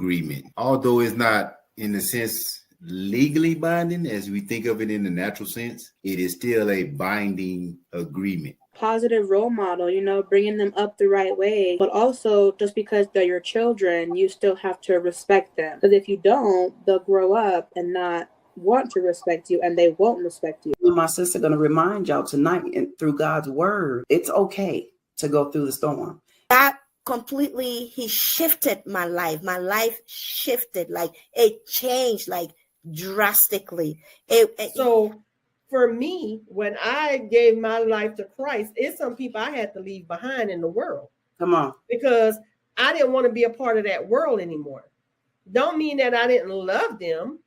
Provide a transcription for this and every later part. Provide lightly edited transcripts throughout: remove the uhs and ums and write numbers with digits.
agreement. Although it's not, in a sense, legally binding as we think of it in the natural sense, it is still a binding agreement. Positive role model, bringing them up the right way. But also, just because they're your children, you still have to respect them. Because if you don't, they'll grow up and not want to respect you, and they won't respect you. My sister going to remind y'all tonight, and through God's word, it's okay to go through the storm. That completely, he shifted my life. My life shifted, like it changed, like drastically. So for me, when I gave my life to Christ, it's some people I had to leave behind in the world. Come on. Because I didn't want to be a part of that world anymore. Don't mean that I didn't love them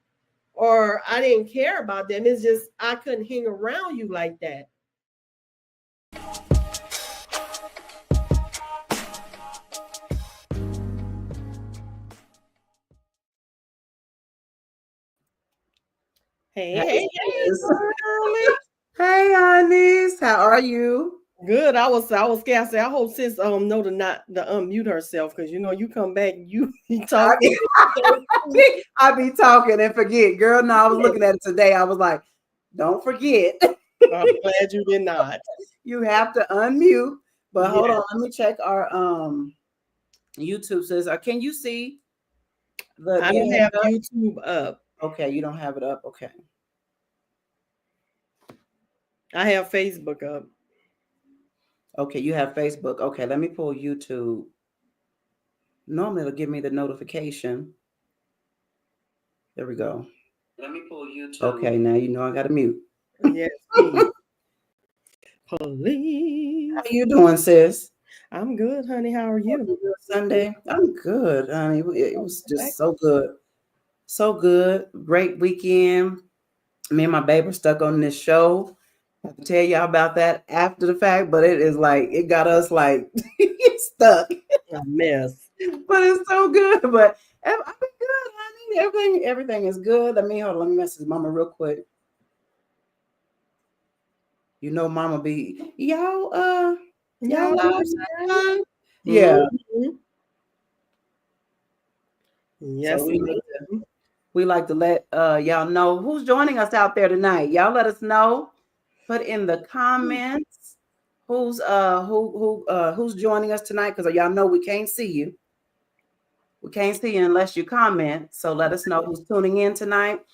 or I didn't care about them. It's just I couldn't hang around you like that. Hey, Hey, Anis, how are you? Good. I was scared. I said, I hope sis know to not to unmute herself, because you come back, you talking. I be talking and forget, girl. No, I was looking at it today. I was like, don't forget. I'm glad you did not. You have to unmute. But hold on, let me check our YouTube. Says, can you see the? I don't have YouTube up. Okay, you don't have it up. Okay. I have Facebook up. Okay, you have Facebook. Okay, let me pull YouTube. Normally it'll give me the notification. There we go. Let me pull YouTube. Okay, now you know I gotta mute. Yes, please. Police. How you doing, sis? I'm good, honey. How are you? Sunday. I'm good, honey. It was just so good. So good. Great weekend. Me and my baby are stuck on this show. I have to tell y'all about that after the fact, but it is like, it got us like stuck. A mess. But it's so good. But I've been good, honey. Everything is good. Hold on. Let me message Mama real quick. Mama be, y'all live sometime? Yeah. Mm-hmm. Yes. So we like to let y'all know who's joining us out there tonight. Y'all let us know. Put in the comments who's joining us tonight, because y'all know we can't see you. We can't see you unless you comment. So let us know who's tuning in tonight.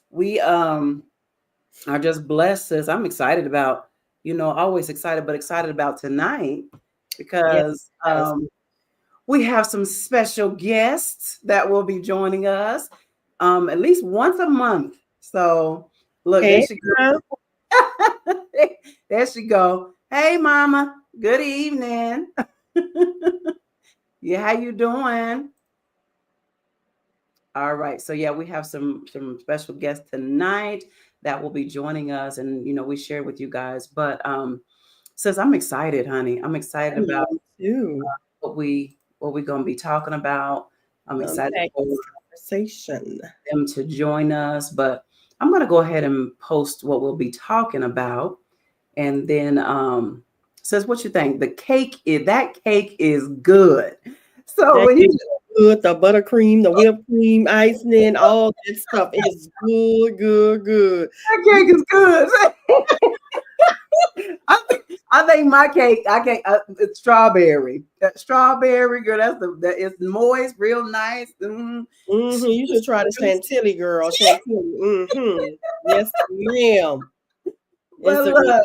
We are just blessed, sis. I'm excited about, always excited, but excited about tonight because we have some special guests that will be joining us at least once a month. So look, there she goes. There she go. Hey, Mama. Good evening. Yeah, how you doing? All right. So yeah, we have some special guests tonight that will be joining us, and we share with you guys. But sis, I'm excited, honey. I'm excited about what we're gonna be talking about. I'm excited for conversation them to join us, but I'm going to go ahead and post what we'll be talking about. And then says, what you think? That cake is good. So when you good, the buttercream, the whipped cream, icing, all that stuff is good. That cake is good. I think my cake, it's strawberry. That strawberry, girl, it's moist, real nice. Mm-hmm. You should try the Chantilly, girl. Chantilly. Mm-hmm. Yes, ma'am. Well,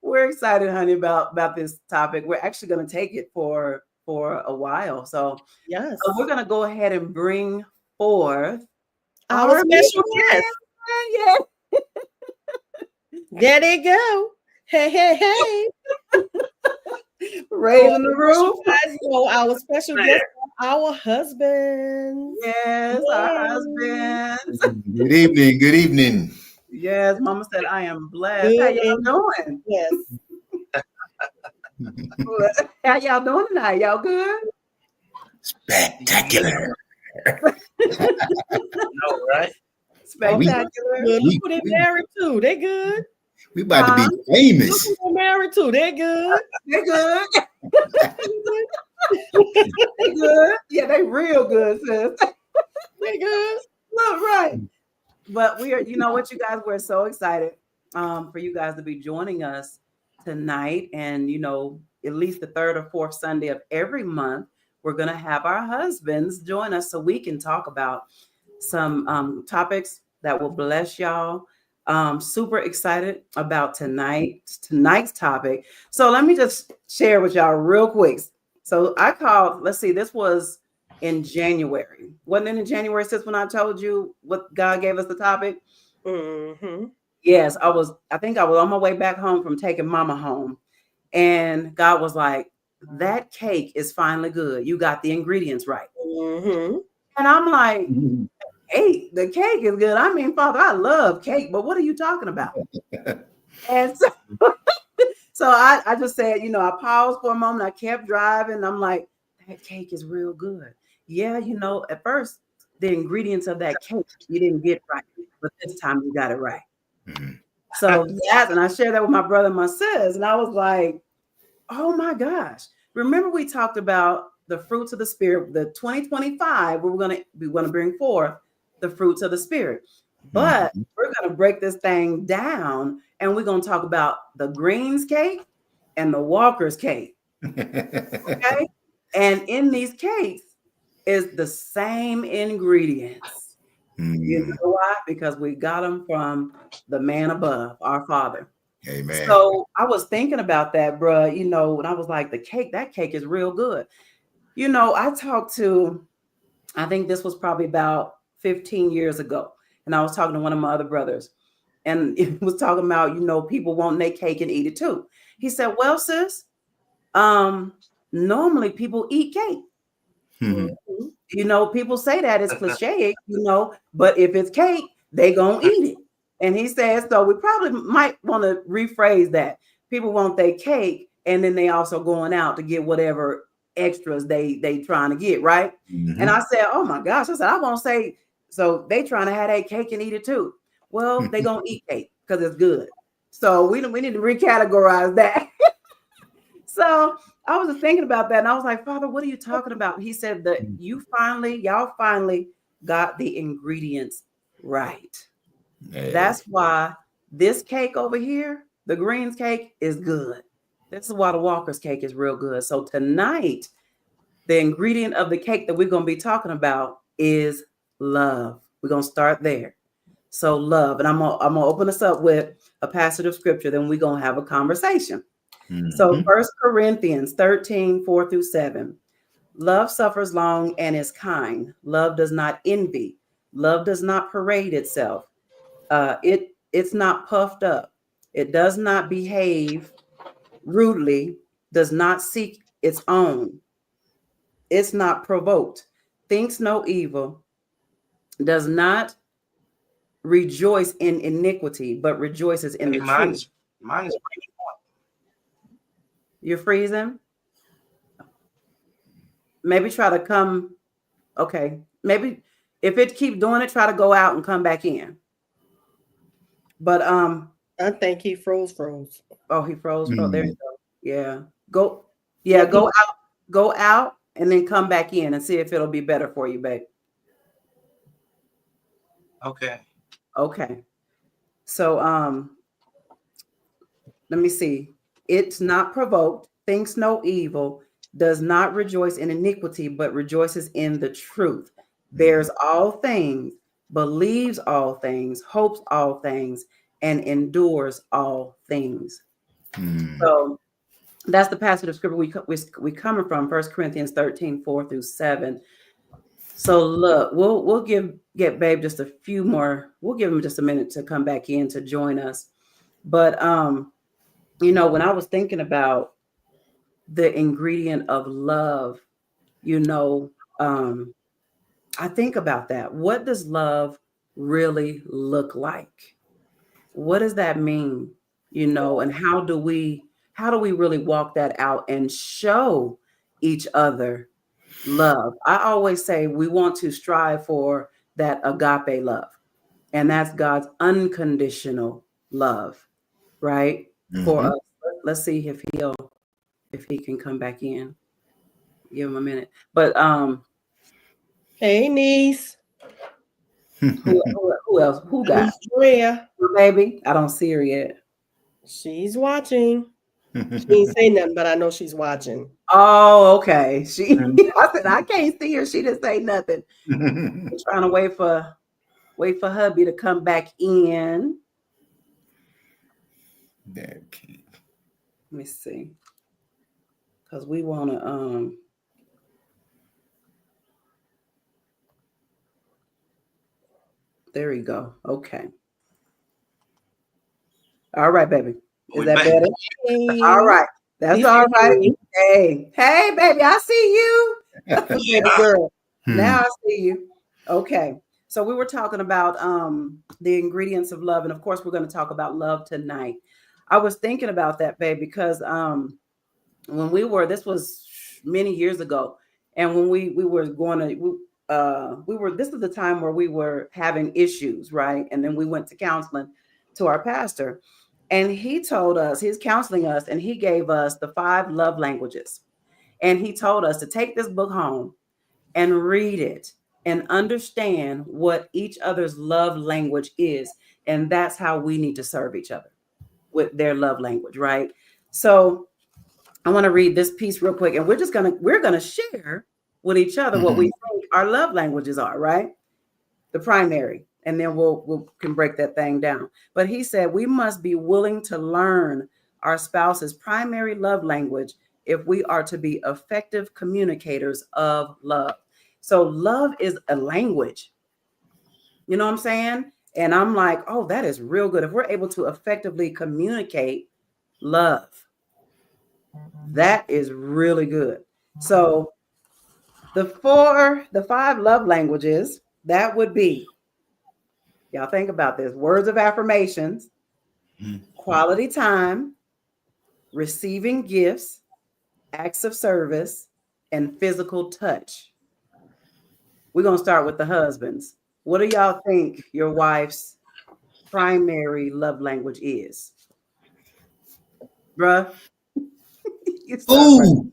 we're excited, honey, about this topic. We're actually going to take it for a while. So yes, we're going to go ahead and bring forth our special guest. Yeah. There they go. Hey. Raising the roof. Our special guest, our husband. Yes, our husbands. Good evening. Yes, Mama said, I am blessed. How y'all doing? Yes. How y'all doing tonight? Y'all good? Spectacular. No, right? Spectacular. Look who they married to. They good. We about to be famous. Look who we're married to. They're good. They're good. They good. Yeah, they real good, sis. They're good. Look, right. But we are, you know what, you guys, we're so excited for you guys to be joining us tonight. And, you know, at least the third or fourth Sunday of every month, we're going to have our husbands join us so we can talk about some topics that will bless y'all. Super excited about tonight's topic. So let me just share with y'all real quick. So I called, let's see, this was in January. Wasn't it in January, sis, when I told you what God gave us the topic? Mm-hmm. Yes, I think I was on my way back home from taking mama home. And God was like, that cake is finally good. You got the ingredients right. Mm-hmm. And I'm like, hey, the cake is good. I mean, Father, I love cake, but what are you talking about? And so I just said, you know, I paused for a moment. I kept driving. I'm like, that cake is real good. Yeah, you know, at first, the ingredients of that cake you didn't get right, but this time you got it right. Mm-hmm. So that, and I shared that with my brother and my sis, and I was like, oh my gosh. Remember we talked about the fruits of the Spirit, the 2025, where we're gonna bring forth the fruits of the Spirit. But we're gonna break this thing down and we're gonna talk about the greens cake and the Walker's cake. Okay. And in these cakes is the same ingredients. You know why? Because we got them from the man above, our Father. Amen. So I was thinking about that, bro. You know, and I was like, that cake is real good. You know, I think this was probably about 15 years ago. And I was talking to one of my other brothers, and it was talking about, you know, people want their cake and eat it too. He said, well, sis, normally people eat cake. Mm-hmm. You know, people say that it's cliche, you know, but if it's cake, they gonna eat it. And he says, so we probably might want to rephrase that. People want their cake, and then they also going out to get whatever extras they trying to get, right? Mm-hmm. And I said, oh my gosh, I said, I won't say, so they trying to have that cake and eat it too. Well, they gonna eat cake because it's good. So we need to recategorize that. So I was just thinking about that, and I was like, Father, what are you talking about? He said that y'all finally got the ingredients right. Yeah. That's why this cake over here, the greens cake, is good. This is why the Walker's cake is real good. So tonight, the ingredient of the cake that we're going to be talking about is love. We're going to start there. So love. And I'm gonna open us up with a passage of scripture, then we're going to have a conversation. Mm-hmm. So 1 Corinthians 13, 4-7. Love suffers long and is kind. Love does not envy. Love does not parade itself. It's not puffed up. It does not behave rudely, does not seek its own. It's not provoked, thinks no evil, does not rejoice in iniquity, but rejoices in the truth. Mine is You're freezing? Maybe try to come. Okay. Maybe if it keeps doing it, try to go out and come back in. But I think he froze. oh, he froze. Oh, there you go. Yeah. Go out and then come back in and see if it'll be better for you, babe. okay. Okay. So let me see. It's not provoked, thinks no evil, does not rejoice in iniquity, but rejoices in the truth, bears all things, believes all things, hopes all things, and endures all things. So that's the passage of scripture we coming from, 1 Corinthians 13, 4-7. So look, we'll get babe just a few more. We'll give him just a minute to come back in to join us. But you know, when I was thinking about the ingredient of love, you know, I think about that. What does love really look like? What does that mean? You know, and how do we really walk that out and show each other love? I always say we want to strive for that agape love, and that's God's unconditional love, right? Mhm. For us. Let's see if he can come back in. Give him a minute. But Hey, niece. who else? Who got Niece Drea. baby? I don't see her yet. She's watching. She ain't say nothing, but I know she's watching. Oh, okay. I said I can't see her. She didn't say nothing. I'm trying to wait for hubby to come back in. Okay. Let me see. Because we want to there we go. Okay. All right, baby. Is that better? Hey. All right. That's Please all right. continue. Hey, baby, I see you. Baby girl. Now I see you. Okay. So we were talking about the ingredients of love. And of course, we're going to talk about love tonight. I was thinking about that, babe, because when this was many years ago. And when we were going to, this is the time where we were having issues, right? And then we went to counseling to our pastor. And he told us, he's counseling us, and he gave us the 5 love languages. And he told us to take this book home and read it and understand what each other's love language is. And that's how we need to serve each other with their love language, right? So I want to read this piece real quick, and we're gonna share with each other what we think our love languages are, right? The primary. And then we can break that thing down. But he said we must be willing to learn our spouse's primary love language if we are to be effective communicators of love. So love is a language. You know what I'm saying? And I'm like, oh, that is real good. If we're able to effectively communicate love, that is really good. So the 5 love languages, that would be, y'all think about this: words of affirmations, quality time, receiving gifts, acts of service, and physical touch. We're going to start with the husbands. What do y'all think your wife's primary love language is? Bruh? Ooh.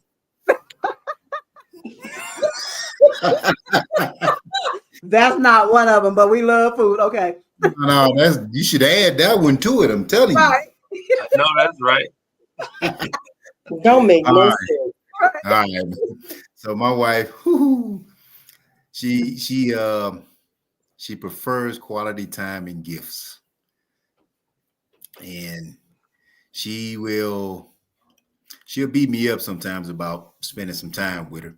That's not one of them, but we love food. Okay. No, you should add that one to it. I'm telling Right. you. No, that's right. Don't make no All sense. All right. So my wife, she prefers quality time and gifts, and she'll beat me up sometimes about spending some time with her.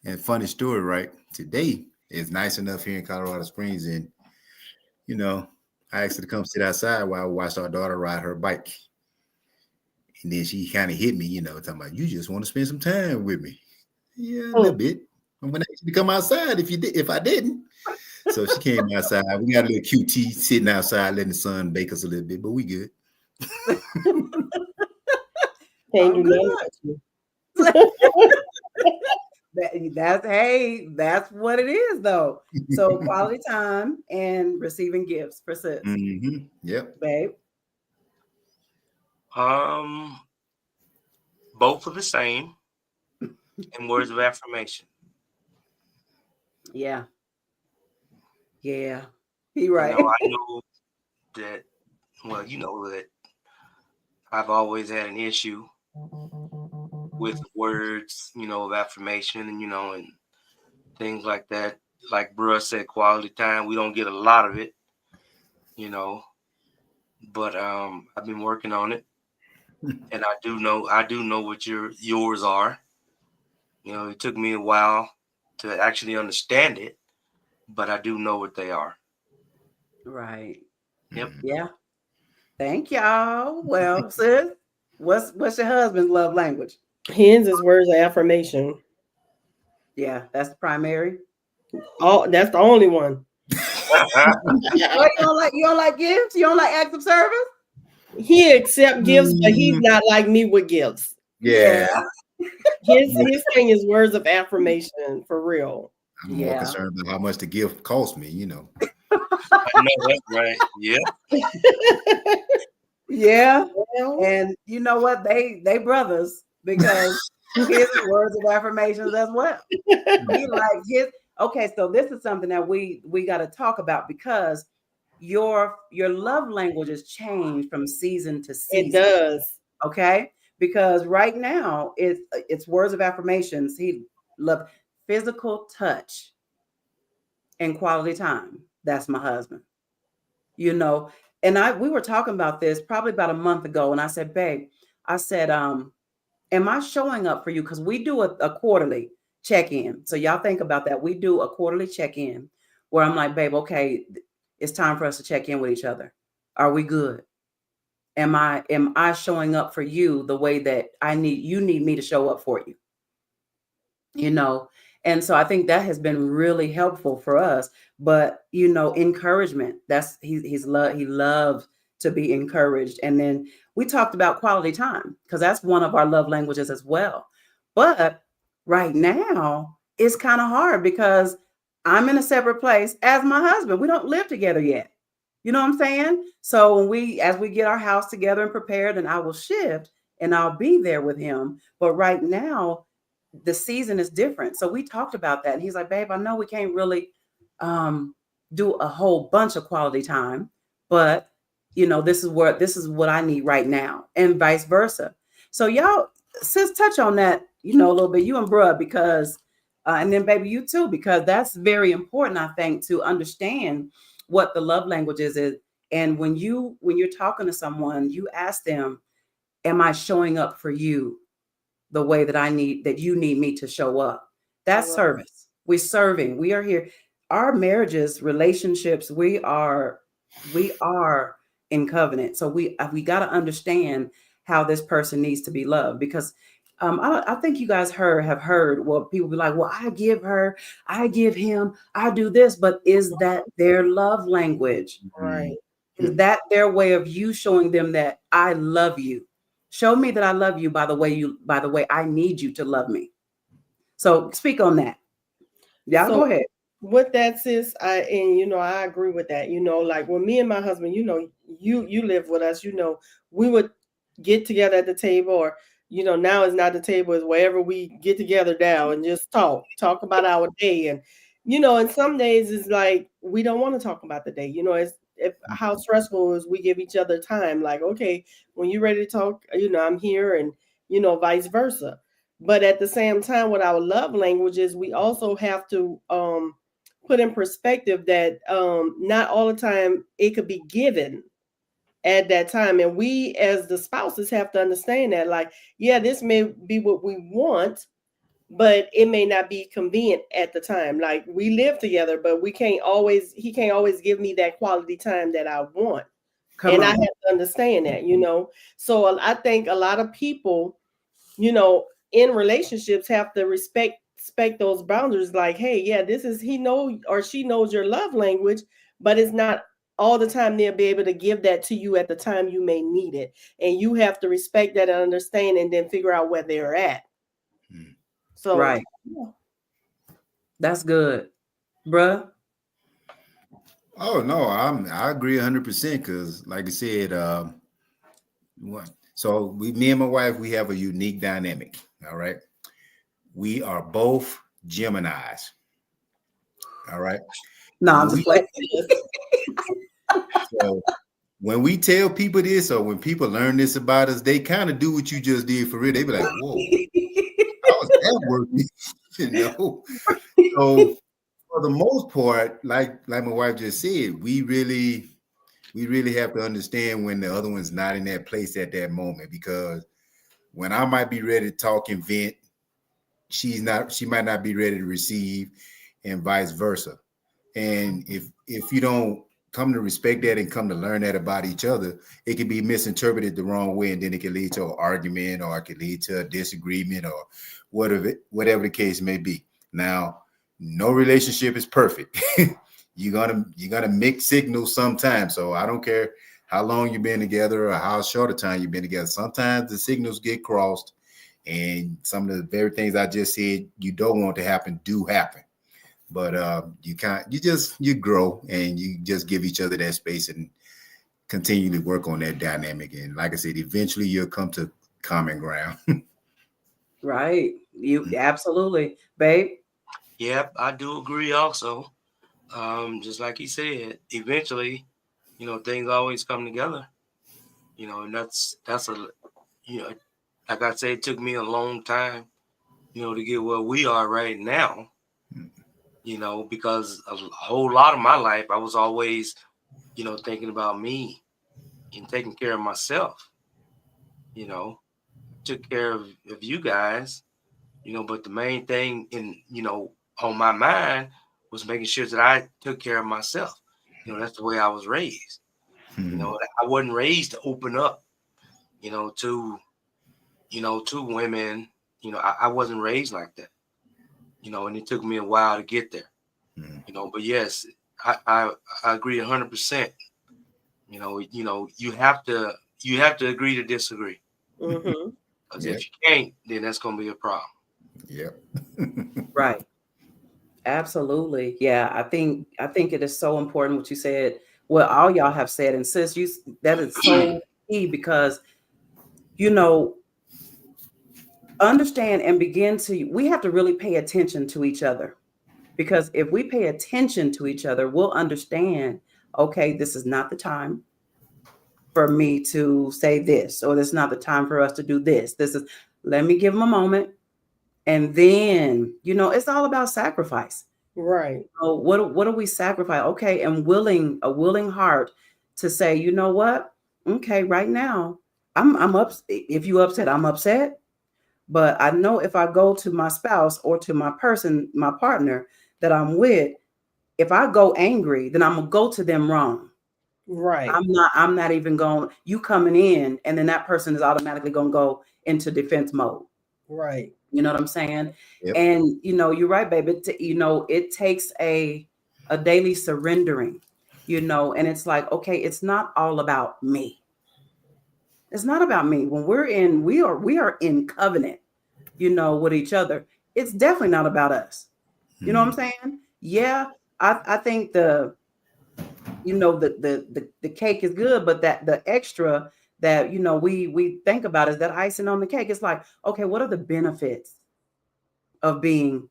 And funny story, right? Today is nice enough here in Colorado Springs, and I asked her to come sit outside while I watched our daughter ride her bike. And then she kind of hit me, talking about, you just want to spend some time with me. Yeah, a little bit. I'm gonna ask you to come outside if I didn't. So she came outside. We got a little QT sitting outside, letting the sun bake us a little bit, but we good. Can't do nothing. That's what it is, though. So quality time and receiving gifts for sis. Yep. Babe. Both are the same. And words of affirmation. Yeah. He right. I know that. Well, that I've always had an issue with words, of affirmation, and things like that. Like bruh said, quality time. We don't get a lot of it, but I've been working on it, and I do know what yours are. It took me a while to actually understand it, but I do know what they are. Right. Yep. Yeah. Thank y'all. Well, sis, what's your husband's love language? His is words of affirmation. Yeah, that's the primary. Oh, that's the only one. You don't like gifts? You don't like acts of service? He accepts gifts, but he's not like me with gifts. Yeah. His thing is words of affirmation for real. I'm more concerned about how much the gift cost me, I know that's right. Yeah. Yeah. Well, And you know what? They brothers because his words of affirmations as well. He like his okay, so this is something that we got to talk about because your love languages change from season to it season. does. Okay, because right now it's words of affirmations. He loved physical touch and quality time. That's my husband. You know, and we were talking about this probably about a month ago, and I said, babe, I said, am I showing up for you? Because we do a quarterly check-in. So y'all think about that. We do a quarterly check-in where I'm like, babe, okay, it's time for us to check in with each other. Are we good? Am I showing up for you the way that you need me to show up for you? You know, and so I think that has been really helpful for us. But you know, encouragement, that's he loves to be encouraged. And then we talked about quality time because that's one of our love languages as well. But right now it's kind of hard because I'm in a separate place as my husband. We don't live together yet. You know what I'm saying? So as we get our house together and prepared, then I will shift and I'll be there with him. But right now, the season is different. So we talked about that. And he's like, babe, I know we can't really do a whole bunch of quality time, but you know, this is what I need right now, and vice versa. So y'all, sis, touch on that, you know, a little bit, you and bruh, because and then baby, you too, because that's very important, I think, to understand what the love languages is. And when you're talking to someone, you ask them, am I showing up for you the way that you need me to show up? That's service. We're serving. We are here. Our marriages, relationships, we are in covenant. So we got to understand how this person needs to be loved, because I think you guys have heard, well, people be like, well, I give him, I do this, but is that their love language? Right. Is that their way of you showing them that I love you? Show me that I love you by the way I need you to love me. So speak on that. Yeah, go ahead. With that, sis, I agree with that. You know, like when me and my husband, you know, you live with us, you know, we would get together at the table, or you know, now it's not the table, it's wherever we get together now and just talk about our day. And you know, and some days it's like we don't want to talk about the day. You know, it's how stressful is we give each other time. Like, okay, when you're ready to talk, you know, I'm here, and you know, vice versa. But at the same time, with our love languages, we also have to put in perspective that not all the time it could be given at that time. And we as the spouses have to understand that, like, yeah, this may be what we want, but it may not be convenient at the time. Like, we live together, but he can't always give me that quality time that I want. I have to understand that, you know. So I think a lot of people, you know, in relationships have to respect those boundaries. Like, hey, yeah, he knows or she knows your love language, but it's not all the time they'll be able to give that to you at the time you may need it. And you have to respect that and understand, and then figure out where they're at. So right. Yeah. That's good, bruh. Oh no, I agree 100% because, like I said, so me and my wife, we have a unique dynamic. All right, we are both Geminis. All right. No, I'm just playing. So when we tell people this, or when people learn this about us, they kind of do what you just did for real. They be like, "Whoa, how is that working?" You know. So for the most part, like my wife just said, we really have to understand when the other one's not in that place at that moment, because when I might be ready to talk and vent, she might not be ready to receive, and vice versa. And if you don't come to respect that and come to learn that about each other, it can be misinterpreted the wrong way, and then it can lead to an argument, or it can lead to a disagreement, or whatever the case may be. Now, no relationship is perfect. You're gonna mix signals sometimes. So I don't care how long you've been together or how short a time you've been together. Sometimes the signals get crossed, and some of the very things I just said you don't want to happen do happen. But you grow, and you just give each other that space, and continue to work on that dynamic. And like I said, eventually you'll come to common ground. Right. You absolutely, babe. Yep, I do agree also. Just like he said, eventually, things always come together. And that's a, like I said, it took me a long time, to get where we are right now. Because a whole lot of my life, I was always, thinking about me and taking care of myself. Took care of you guys, but the main thing on my mind was making sure that I took care of myself. That's the way I was raised. I wasn't raised to open up, to women. I wasn't raised like that. And it took me a while to get there. But yes, I agree 100%. You have to agree to disagree. Because if you can't, then that's going to be a problem. Yep. Right. Absolutely. Yeah, I think it is so important what you said, what all y'all have said. And sis, that is so key because, understand and we have to really pay attention to each other. Because if we pay attention to each other, we'll understand, okay, this is not the time for me to say this, or this is not the time for us to do this. Let me give them a moment. And then, it's all about sacrifice. Right. So what do we sacrifice? Okay. And a willing heart to say, you know what? Okay, right now, I'm up. If you upset, I'm upset. But I know if I go to my spouse or to my partner that I'm with, if I go angry, then I'm gonna go to them wrong. Right. I'm not even going, you coming in, and then that person is automatically gonna go into defense mode. Right. You know what I'm saying? Yep. And you're right, baby. It takes a daily surrendering, and it's like, okay, it's not all about me. It's not about me. When we are in covenant, with each other. It's definitely not about us. You know what I'm saying? Yeah, I think the cake is good, but that the extra that we think about is that icing on the cake. It's like, okay, what are the benefits of being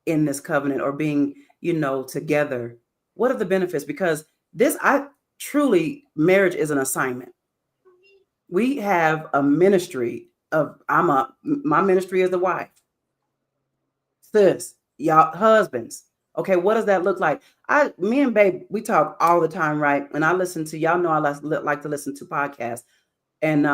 in this covenant or being together? What are the benefits? Because marriage is an assignment. We have a ministry my ministry is the wife. Sis, y'all husbands. Okay, what does that look like? Me and babe, we talk all the time, right? And I listen to, y'all know I like to listen to podcasts and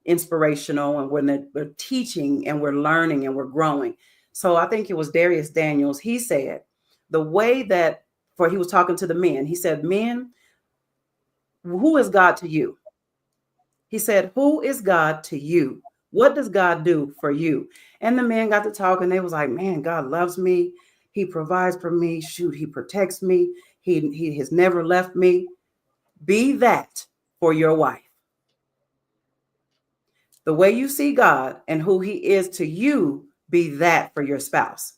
inspirational, and when we're teaching and we're learning and we're growing. So I think it was Darius Daniels. He said the way that he was talking to the men, he said, men, who is God to you? He said, who is God to you? What does God do for you? And the men got to talk and they was like, man, God loves me. He provides for me. Shoot, he protects me. He has never left me. Be that for your wife. The way you see God and who he is to you, be that for your spouse.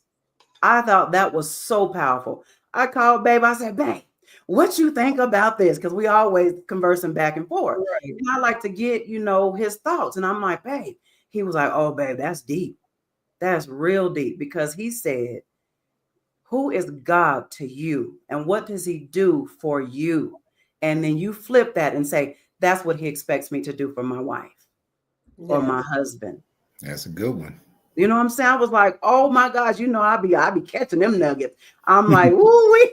I thought that was so powerful. I called babe. I said, babe, what you think about this? Because we always conversing back and forth. Right. And I like to get, his thoughts. And I'm like, babe. He was like, oh, babe, that's deep. That's real deep. Because he said, who is God to you? And what does he do for you? And then you flip that and say, that's what he expects me to do for my wife or my husband. That's a good one. You know what I'm saying? I was like, oh my gosh, I be catching them nuggets. I'm like, ooh,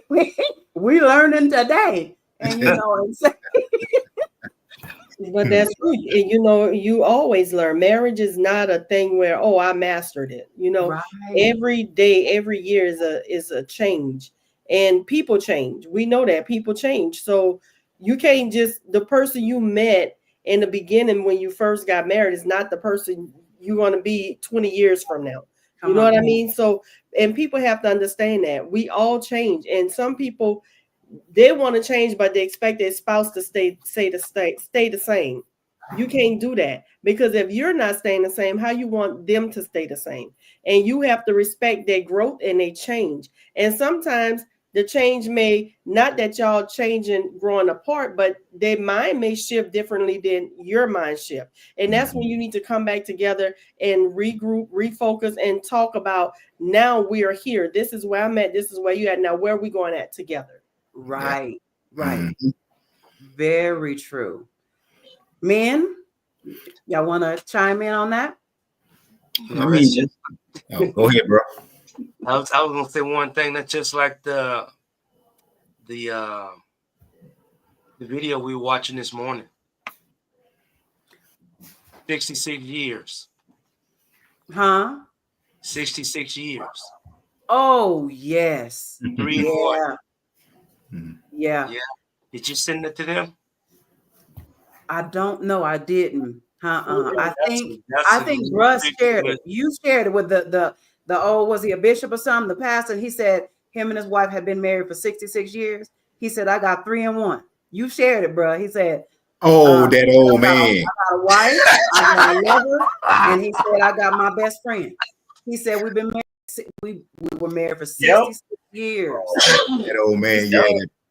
we learning today. And but that's true. And you always learn. Marriage is not a thing where, I mastered it. right. Every day, every year is a change. And people change. We know that people change. So you can't the person you met in the beginning when you first got married is not the person you want to be 20 years from now. You know what I mean? So, and people have to understand that we all change. And some people, they want to change, but they expect their spouse to stay the same. You can't do that, because if you're not staying the same, how you want them to stay the same? And you have to respect their growth and they change. And sometimes the change may, not that y'all changing, growing apart, but their mind may shift differently than your mind shift. And that's when you need to come back together and regroup, refocus, and talk about, now we are here. This is where I'm at. This is where you at. Now, where are we going at together? Right. Very true. Men, y'all want to chime in on that? Go ahead, bro. I was gonna say one thing. That's just like the video we were watching this morning. 66 years. Huh? 66 years. Oh, yes. 3 and 1. Yeah. Did you send it to them? I don't know. I didn't. I think That's Russ shared it. You shared it with the was he a bishop or something? The pastor. And he said him and his wife had been married for 66 years. He said, I got 3 and 1. You shared it, bro. He said, that old man. I got a wife, I got a lover, and he said, I got my best friend. He said, we've been married. We were married for 66 years. That old man,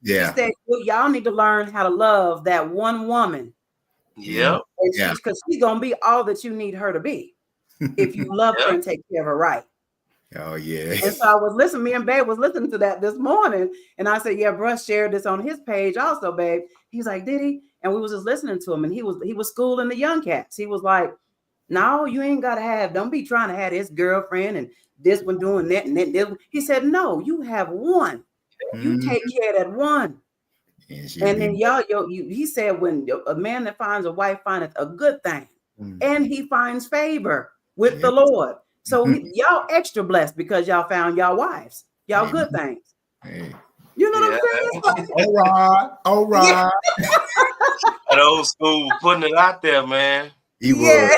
yeah. He said, well, y'all need to learn how to love that one woman. Yeah. Because she's gonna be all that you need her to be if you love her and take care of her right. Oh, yeah. And so I was listening, me and Babe was listening to that this morning. And I said, yeah, Bruce shared this on his page also, Babe. He's like, did he? And we was just listening to him, and he was schooling the young cats. He was like, no, you ain't gotta don't be trying to have this girlfriend and this one doing that and that. This one. He said, no, you have one. You take care of that one. And then he said, when a man that finds a wife findeth a good thing, and he finds favor with the Lord. So y'all extra blessed because y'all found y'all wives, y'all good things. You know what I'm saying? All right. That old school putting it out there, man. He was.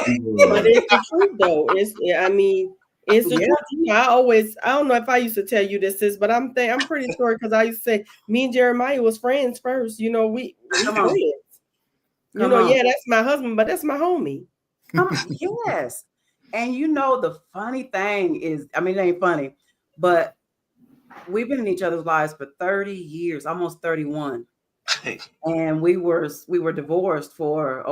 But it's the truth, though. It's the truth. You know, I don't know if I used to tell you this, but I'm pretty sure, because I used to say me and Jeremiah was friends first. You know, we friends. You know, that's my husband, but that's my homie. Yes. And you know, the funny thing is, I mean, it ain't funny, but we've been in each other's lives for 30 years, almost 31. And we were divorced for,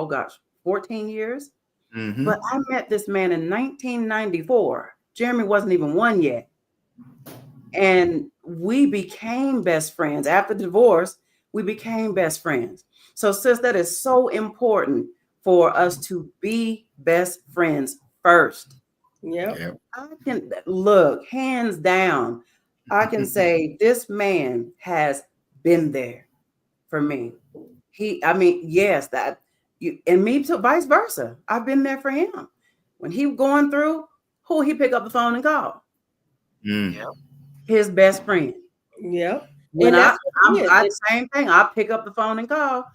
14 years. But I met this man in 1994. Jeremy wasn't even 1 yet. And we became best friends. After divorce, we became best friends. So, sis, that is so important for us to be best friends first. Yeah. I can look, hands down, I can say this man has been there for me. Yes, that you and me too, vice versa. I've been there for him. When he going through, who he pick up the phone and call? His best friend. Yeah. When I same thing, I pick up the phone and call.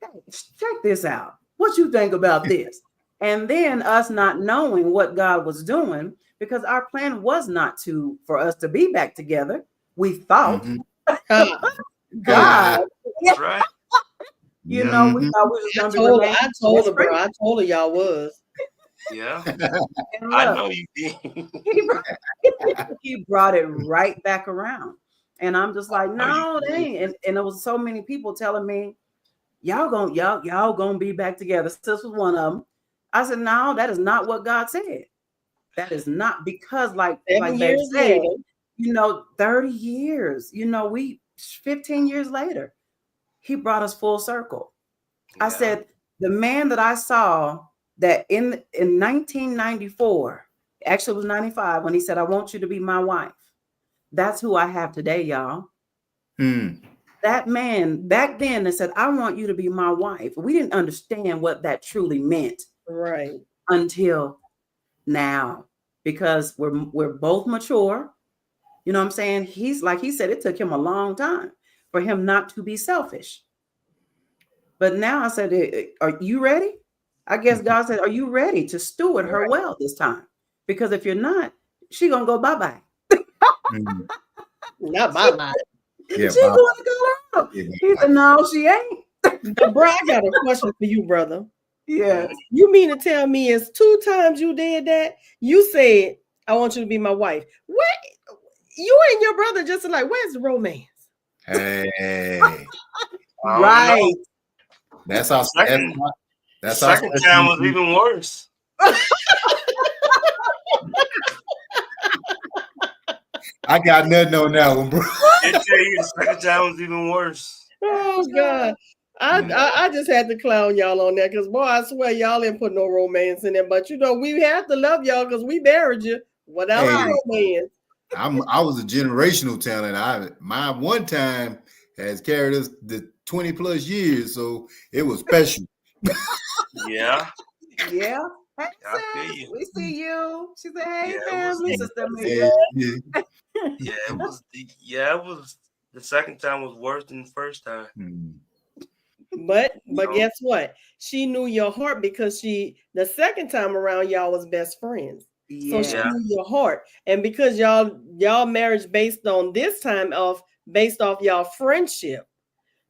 Hey, check this out. What you think about this? And then us not knowing what God was doing, because our plan was not for us to be back together. We thought God. That's right. You know, we thought we was gonna be. I told her, bro. I told her y'all was. Yeah. Look, I know you did. He brought it right back around. And I'm just like, no, they ain't. And there was so many people telling me, y'all gonna be back together. Sis was one of them. I said, no, that is not what God said. That is not, because like they said, you know, 30 years, you know, 15 years later, he brought us full circle. Yeah. I said, the man that I saw that in 1994, actually it was 95, when he said, I want you to be my wife. That's who I have today, y'all. That man back then that said, I want you to be my wife. We didn't understand what that truly meant. Right. Until now, because we're both mature. You know what I'm saying? He's like he said, it took him a long time for him not to be selfish. But now I said, are you ready? I guess God said, are you ready to steward her well this time? Because if you're not, she's gonna go bye-bye. Not bye-bye. She's going to go out. He said, no, she ain't. But bro, I got a question for you, brother. Yeah. You mean to tell me it's 2 times you did that? You said, I want you to be my wife. What? You and your brother just like, where's the romance? Hey, I don't Right. know. that's how. Second- That's how. Second time was even worse. I got nothing on that one, bro. I tell you, the second time was even worse. Oh God. I just had to clown y'all on that because boy, I swear y'all didn't put no romance in it. But you know, we have to love y'all because we married you without Hey. romance. I was a generational talent. My one time has carried us the 20 plus years, so it was special. Yeah. Yeah. Hey, I feel sis, you. we see you. She said, hey, Yeah, it was- family, sister Yeah, Amelia. yeah. Yeah, it was the second time was worse than the first time. But No. guess what? She knew your heart because the second time around y'all was best friends. So she Yeah. knew your heart. And because y'all marriage based on this time based off y'all friendship.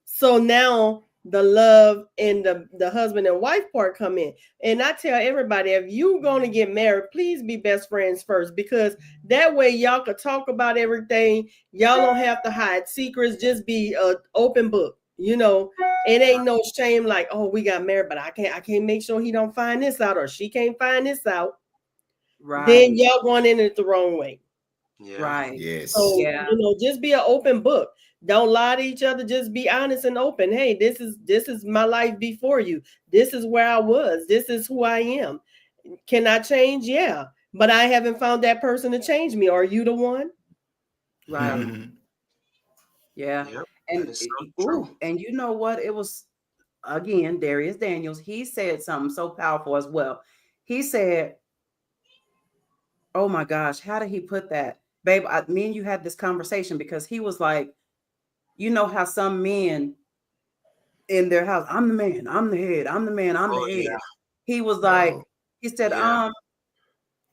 So now the love and the husband and wife part come in. And I tell everybody, if you're going to get married, please be best friends first, because that way y'all could talk about everything. Y'all don't have to hide secrets. Just be an open book. You know, it ain't no shame like, oh, we got married, but I can't make sure he don't find this out or she can't find this out. Right. Then y'all going in it the wrong way. Yeah. Right. Yes. So, Yeah. you know, just be an open book. Don't lie to each other. Just be honest and open. Hey, this is my life before you. This is where I was. This is who I am. Can I change? Yeah. But I haven't found that person to change me. Are you the one? Right. Yeah. Yep. And That is so true. and you know what? It was again, Darius Daniels. He said something so powerful as well. He said, oh my gosh, how did he put that? Babe, me and you had this conversation because he was like, you know how some men in their house, I'm the man, I'm the head, I'm the man, I'm the head. Yeah. He was like, Oh, he said, yeah.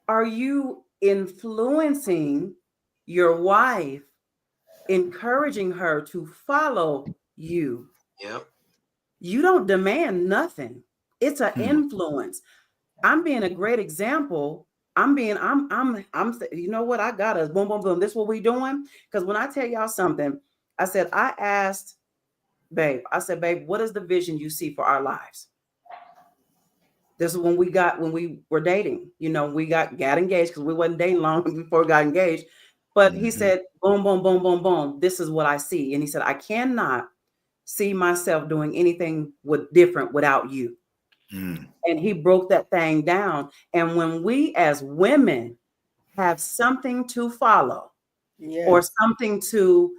are you influencing your wife, encouraging her to follow you? Yep. You don't demand nothing. It's an influence. I'm being a great example. I'm you know what? I got us. Boom, boom, boom. This is what we doing. Because when I tell y'all something, I asked babe, what is the vision you see for our lives? This is when we were dating, you know, we got engaged because we wasn't dating long before we got engaged. But he said, boom, boom, boom, boom, boom. This is what I see. And he said, I cannot see myself doing anything different without you. And he broke that thing down. And when we as women have something to follow, or something to,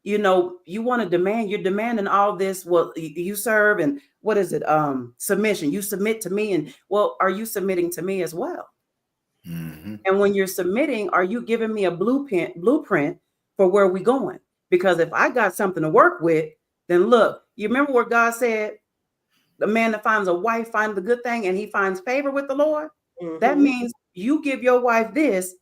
you know, you want to demand, you're demanding all this. Well, you serve, and what is it? Submission. You submit to me, and well, are you submitting to me as well? And when you're submitting, are you giving me a blueprint for where we're going? Because if I got something to work with, then look, you remember what God said? The man that finds a wife finds the good thing and he finds favor with the Lord. That means you give your wife this.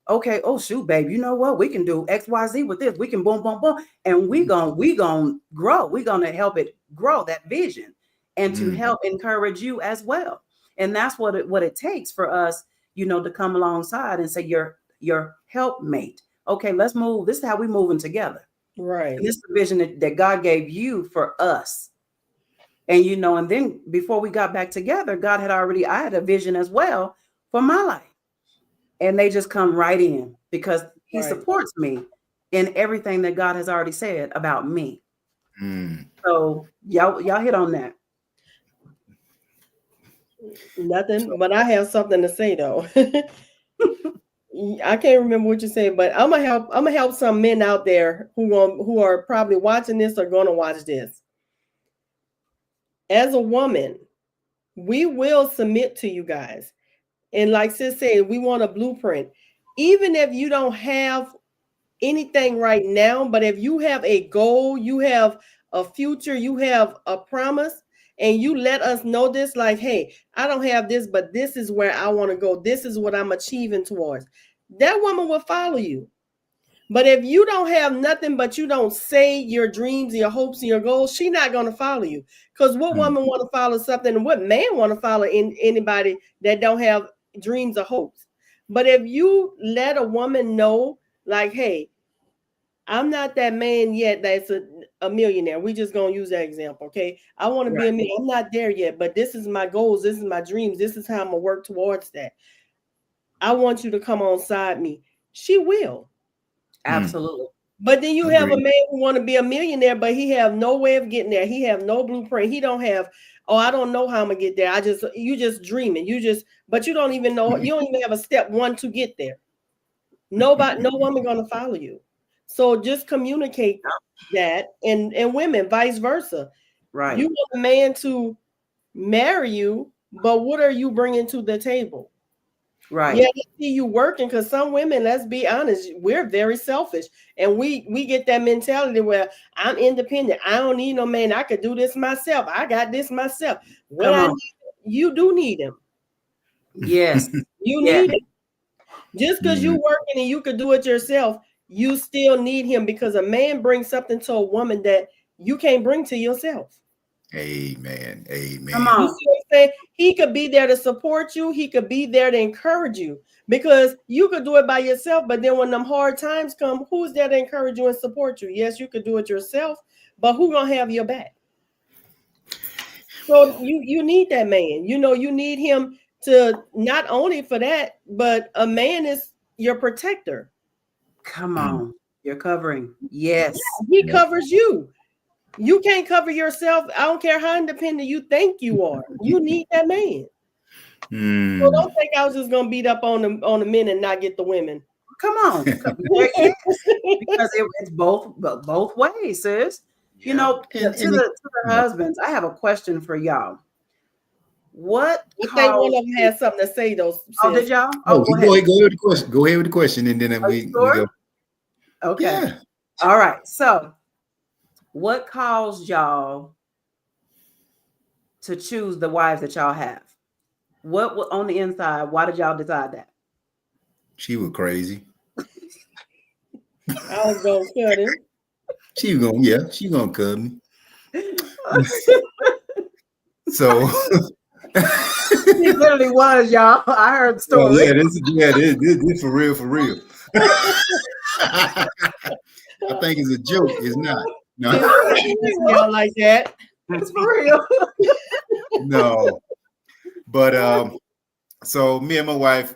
Okay, oh shoot, babe, you know what? We can do XYZ with this. We can boom, boom, boom. And we gonna grow. We're gonna help it grow, that vision, and to help encourage you as well. And that's what it takes for us, you know, to come alongside and say your helpmate. Okay, let's move. This is how we moving together. Right. And this is the vision that God gave you for us. And, you know, and then before we got back together, I had a vision as well for my life. And they just come right in because he supports me in everything that God has already said about me. So y'all hit on that. Nothing, but I have something to say though. I can't remember what you said, but I'm gonna help some men out there who are probably watching this or gonna watch this. As a woman, we will submit to you guys. And like sis said, we want a blueprint. Even if you don't have anything right now, but if you have a goal, you have a future, you have a promise, and you let us know this, like, hey, I don't have this, but this is where I want to go. This is what I'm achieving towards. That woman will follow you. But if you don't have nothing, but you don't say your dreams, your hopes, and your goals, she's not going to follow you. Because what woman want to follow something, and what man want to follow in anybody that don't have dreams or hopes? But if you let a woman know, like, hey, I'm not that man yet that's a millionaire. We just gonna use that example, okay? I want to be a millionaire. I'm not there yet, but this is my goals. This is my dreams. This is how I'm gonna work towards that. I want you to come on side me. She will. Absolutely. But then you have a Agreed. man who want to be a millionaire, but he have no way of getting there. He have no blueprint. He don't have, oh, I don't know how I'm gonna get there. You just dreaming. But you don't even know, you don't even have a step one to get there. No woman gonna follow you. So just communicate that, and women, vice versa. Right. You want a man to marry you, but what are you bringing to the table? Right. Yeah, I see you working, because some women, let's be honest, we're very selfish, and we get that mentality where I'm independent. I don't need no man. I could do this myself. I got this myself. You do need him. Yes. You need him. Just because you're working and you could do it yourself, you still need him, because a man brings something to a woman that you can't bring to yourself. Amen. Amen. Come on. You see what I'm saying? He could be there to support you. He could be there to encourage you, because you could do it by yourself. But then when them hard times come, who's there to encourage you and support you? Yes, you could do it yourself, but who gonna have your back? So you need that man. You need him to, not only for that, but a man is your protector. Come on. You're covering. Yes. He covers you. You can't cover yourself. I don't care how independent you think you are. You need that man. So don't think I was just gonna beat up on the men and not get the women. Come on. Because it's both ways, sis. You know, to the husbands, I have a question for y'all. What? I think one of them has something to say, though. Oh, did y'all? Oh, go ahead with the question. Go ahead with the question, and then we go. Okay. Yeah. All right. So, what caused y'all to choose the wives that y'all have? What on the inside? Why did y'all decide that? She was crazy. I was gonna cut him. She gonna cut me. So He literally was, y'all. I heard the story. Oh, this for real. I think it's a joke. It's not. No. Y'all like that? It's for real. No. But so me and my wife,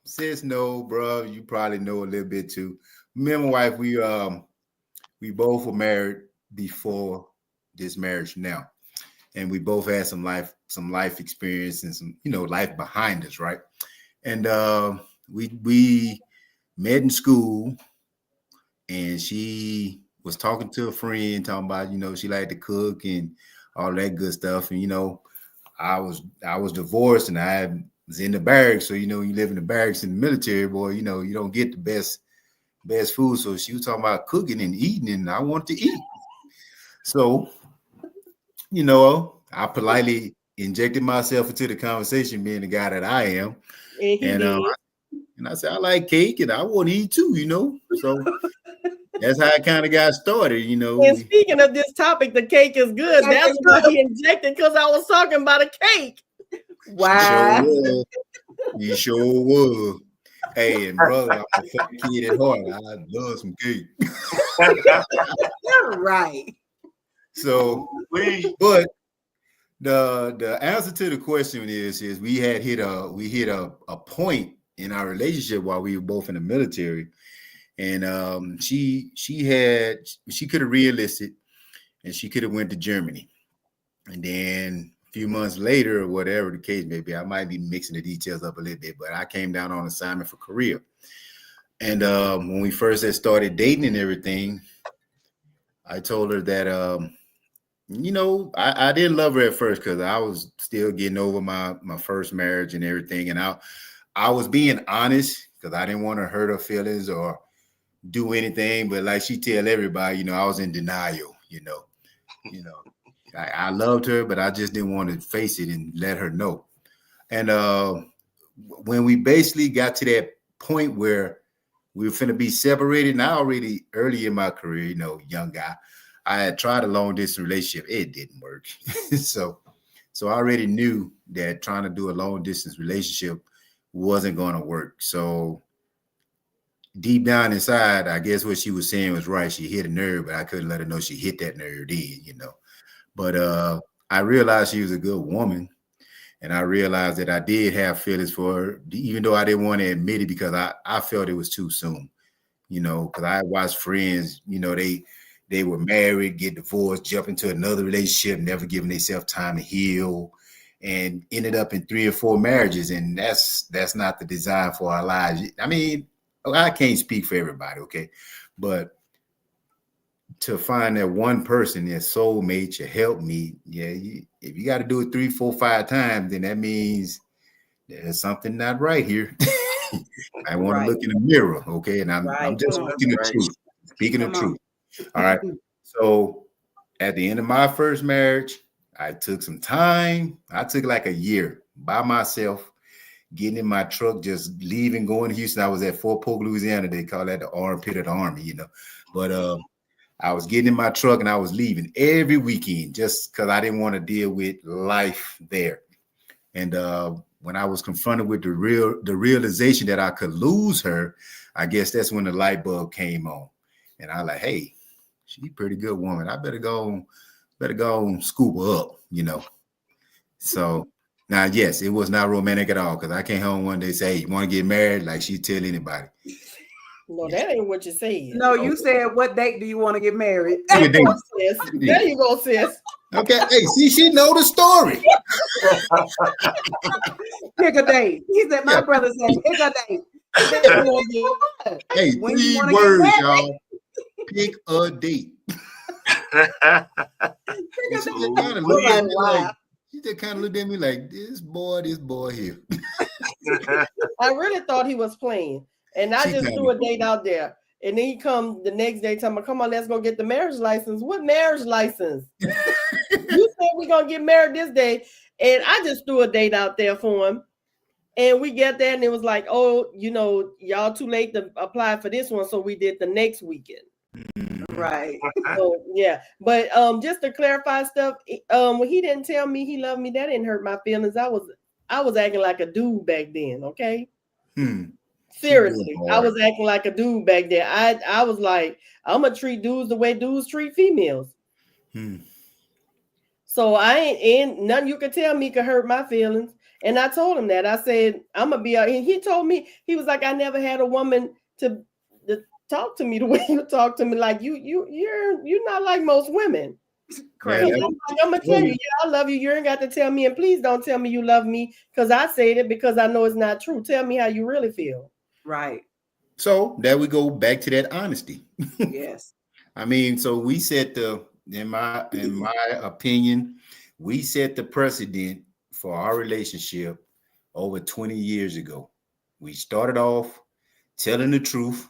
sis, no, bro, you probably know a little bit too. Me and my wife, we both were married before this marriage now, and we both had some life experience and some life behind us, right? And we met in school, and she was talking to a friend, talking about she liked to cook and all that good stuff, and I was divorced, and I was in the barracks. So, you live in the barracks in the military, boy, you don't get the best food. So she was talking about cooking and eating, and I wanted to eat. So, I politely injected myself into the conversation, being the guy that I am. And I said, I like cake and I want to eat too, So that's how it kind of got started, And speaking of this topic, the cake is good. That's why he injected, because I was talking about a cake. Wow. You sure was. Hey, and brother, I'm a fat kid at heart. I love some cake. You're right. So, but the answer to the question is we hit a point in our relationship while we were both in the military, and she could have re-enlisted, and she could have went to Germany, and then a few months later, or whatever the case may be, I might be mixing the details up a little bit, but I came down on assignment for Korea. And when we first had started dating and everything, I told her that I didn't love her at first, because I was still getting over my first marriage and everything, and I was being honest, because I didn't want to hurt her feelings or do anything. But like she tell everybody, I was in denial. I loved her, but I just didn't want to face it and let her know. And when we basically got to that point where we were finna be separated, and I already early in my career, young guy, I had tried a long distance relationship. It didn't work. So I already knew that trying to do a long distance relationship wasn't going to work. So deep down inside, I guess what she was saying was right. She hit a nerve, but I couldn't let her know she hit that nerve then, you know. But I realized she was a good woman. And I realized that I did have feelings for her, even though I didn't want to admit it because I felt it was too soon, you know, because I watched friends, you know, they were married, get divorced, jump into another relationship, never giving themselves time to heal, and ended up in 3 or 4 marriages. And that's not the design for our lives. I mean, I can't speak for everybody, okay? But to find that one person, your soulmate, your helpmeet, yeah, if you got to do it 3, 4, 5 times, then that means there's something not right here. I want Right. to look in the mirror, okay? And I'm Right. just Come on. speaking the Right. truth. Speaking the Come on. truth. All right. So at the end of my first marriage, I took some time. I took like a year by myself, getting in my truck, just leaving, going to Houston. I was at Fort Polk, Louisiana. They call that the armpit of the Army, you know. But I was getting in my truck and I was leaving every weekend just because I didn't want to deal with life there. And when I was confronted with the realization that I could lose her, I guess that's when the light bulb came on. And I like, hey, she's a pretty good woman. I better go and scoop her up, you know. So now, yes, it was not romantic at all because I came home one day and say, hey, you want to get married? Like she tell anybody. No, that ain't what you said. No, you said, what date do you want to get married? Good day. Sis. There you go, sis. Okay, hey, see, she know the story. Pick a date. He said, my brother said, pick a date. Hey, When you 3 wanna get words, married. y'all. Pick a date. Pick a She date. just kind of looked at me like, this boy here. I really thought he was playing. And I She just kinda- threw a date out there. And then he come the next day telling me, come on, let's go get the marriage license. What marriage license? You said we're going to get married this day. And I just threw a date out there for him. And we get there and it was like, oh, you know, y'all too late to apply for this one. So we did the next weekend. Right. So yeah. But just to clarify stuff, when he didn't tell me he loved me, that didn't hurt my feelings. I was acting like a dude back then, okay? Seriously, I was acting like a dude back there. I was like, I'm gonna treat dudes the way dudes treat females. So I ain't nothing you could tell me could hurt my feelings. And I told him that. I said, I'm gonna be out. And he told me, he was like, I never had a woman to talk to me the way you talk to me. Like you're not like most women. Crazy. I'm gonna tell you, yeah, I love you. You ain't got to tell me, and please don't tell me you love me because I said it because I know it's not true. Tell me how you really feel. Right. So there we go back to that honesty. Yes. I mean, so we set in my opinion, we set the precedent for our relationship over 20 years ago. We started off telling the truth,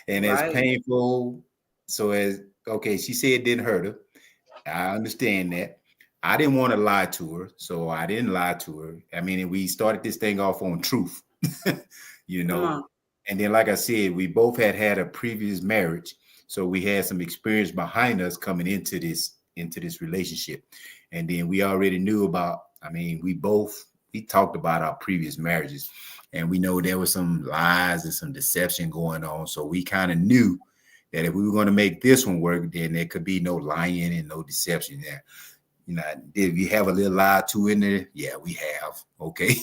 and Right. as painful. So she said it didn't hurt her. I understand that. I didn't want to lie to her, so I didn't lie to her. I mean, we started this thing off on truth, you know. And then, like I said, we both had a previous marriage, so we had some experience behind us coming into this relationship. And then we already knew about. I mean, we talked about our previous marriages, and we know there was some lies and some deception going on. So we kind of knew that if we were going to make this one work, then there could be no lying and no deception there. You know, did we have a little lie too in there? Yeah, we have. Okay.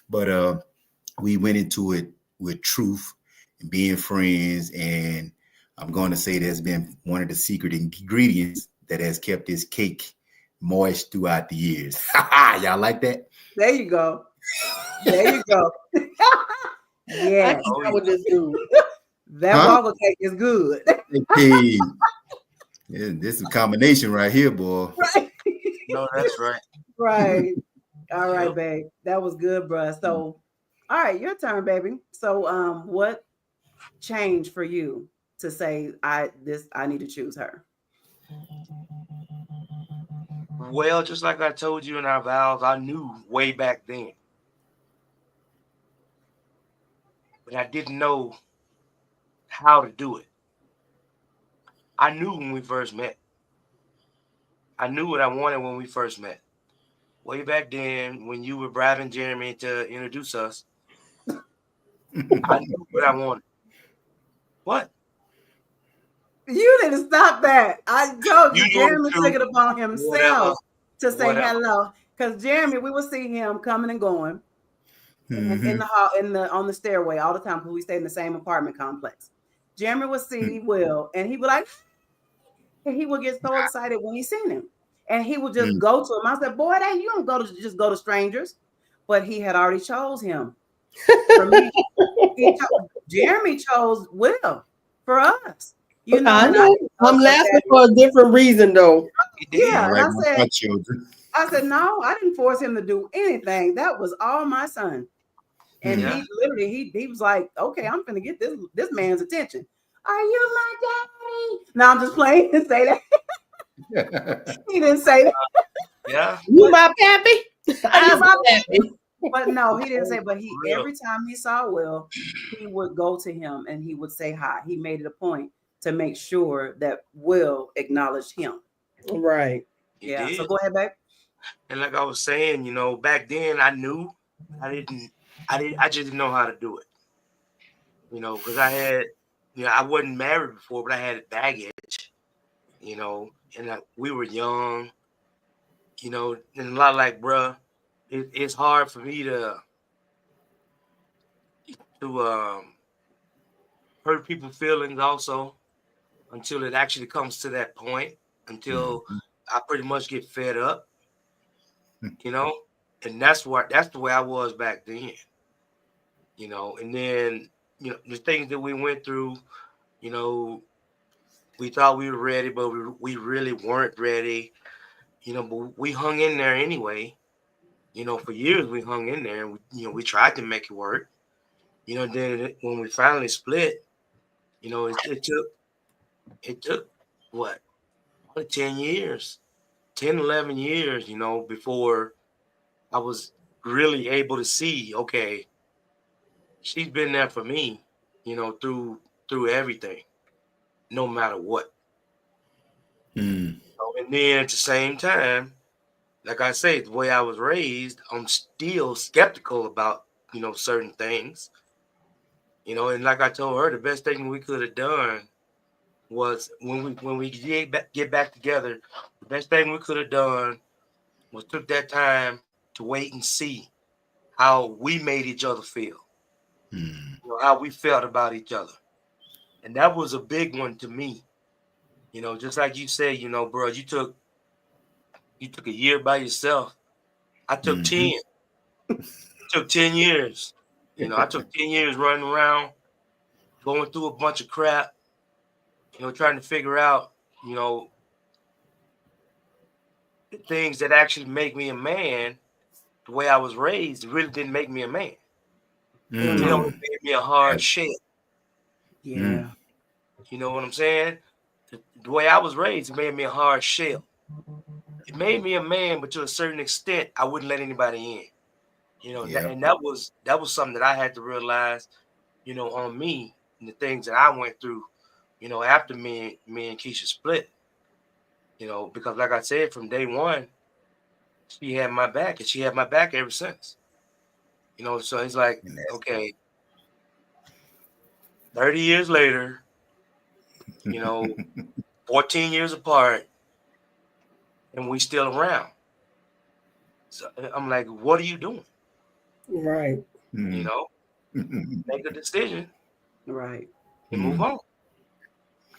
But we went into it with truth and being friends. And I'm going to say that's been one of the secret ingredients that has kept this cake moist throughout the years. Y'all like that? There you go. There you go. Yeah. I would just do. That waffle cake is good. Okay. Yeah, this is a combination right here, boy. Right. No, that's right. Right. All right, babe. That was good, bruh. So, all right, your turn, baby. So, what changed for you to say I need to choose her? Well, just like I told you in our vows, I knew way back then. But I didn't know how to do it. I knew when we first met. I knew what I wanted when we first met. Way back then, when you were bribing Jeremy to introduce us, I knew what I wanted. What? You need to stop that. I told you, You doing Jeremy it too. took it upon Whatever. himself to say Whatever. hello. Because Jeremy, we would see him coming and going in the hall, on the stairway all the time because we stay in the same apartment complex. Jeremy would see Will, and he would like, and he would get so excited when he seen him, and he would just go to him. I said, "Boy, that you don't just go to strangers," but he had already chose him. For me, Jeremy chose Will for us. You know, I know. I'm laughing for a different reason, though. Yeah, and my children. I said, no, I didn't force him to do anything. That was all my son. And he literally, he was like, okay, I'm gonna get this man's attention. Are you my daddy? No, I'm just playing to say that. He didn't say that. Yeah. You my pappy? Are you my pappy? But no, he didn't say, but he every time he saw Will, he would go to him and he would say hi. He made it a point to make sure that Will acknowledged him. Right. Yeah. So go ahead, babe. And like I was saying, you know, back then I knew I just didn't know how to do it. You know, because I wasn't married before, but I had baggage, you know, and we were young, you know, and a lot like, bruh, it's hard for me to hurt people's feelings also until it actually comes to that point, until I pretty much get fed up, you know, and that's the way I was back then, you know, and then, you know, the things that we went through, you know, we thought we were ready, but we really weren't ready, you know, but we hung in there anyway, you know, for years we hung in there and we tried to make it work, you know, then when we finally split, you know, it took what, 10 years, 10, 11 years, you know, before I was really able to see, okay, she's been there for me, you know, through everything, no matter what. You know, and then at the same time, like I say, the way I was raised, I'm still skeptical about, you know, certain things, you know, and like I told her, the best thing we could have done was when we get back together, the best thing we could have done was took that time to wait and see how we made each other feel, you know, how we felt about each other. And that was a big one to me, you know, just like you said, you know, bro, you took a year by yourself. I took 10. It took 10 years. You know, I took 10 years running around, going through a bunch of crap, you know, trying to figure out, you know, the things that actually make me a man. The way I was raised, it really didn't make me a man. It only made me a hard shell. Yeah. You know what I'm saying? The way I was raised, it made me a hard shell. It made me a man, but to a certain extent, I wouldn't let anybody in. You know, and that was something that I had to realize, you know, on me and the things that I went through, you know, after me and Keisha split. You know, because like I said, from day one, she had my back, and she had my back ever since. You know, so it's like, okay, 30 years later, you know, 14 years apart, and we still around. So I'm like, what are you doing? Right. You know, make a decision. Right. And move on.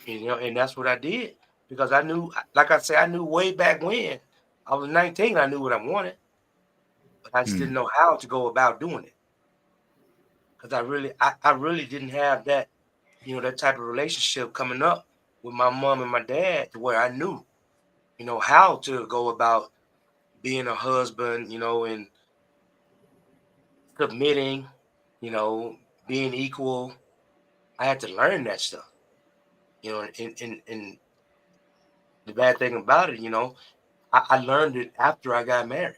You know, and that's what I did because I knew, like I said, I knew way back when I was 19, I knew what I wanted, but I just didn't know how to go about doing it. Because I really didn't have that, you know, that type of relationship coming up with my mom and my dad to where I knew, you know, how to go about being a husband, you know, and submitting, you know, being equal. I had to learn that stuff, you know, and the bad thing about it, you know, I learned it after I got married.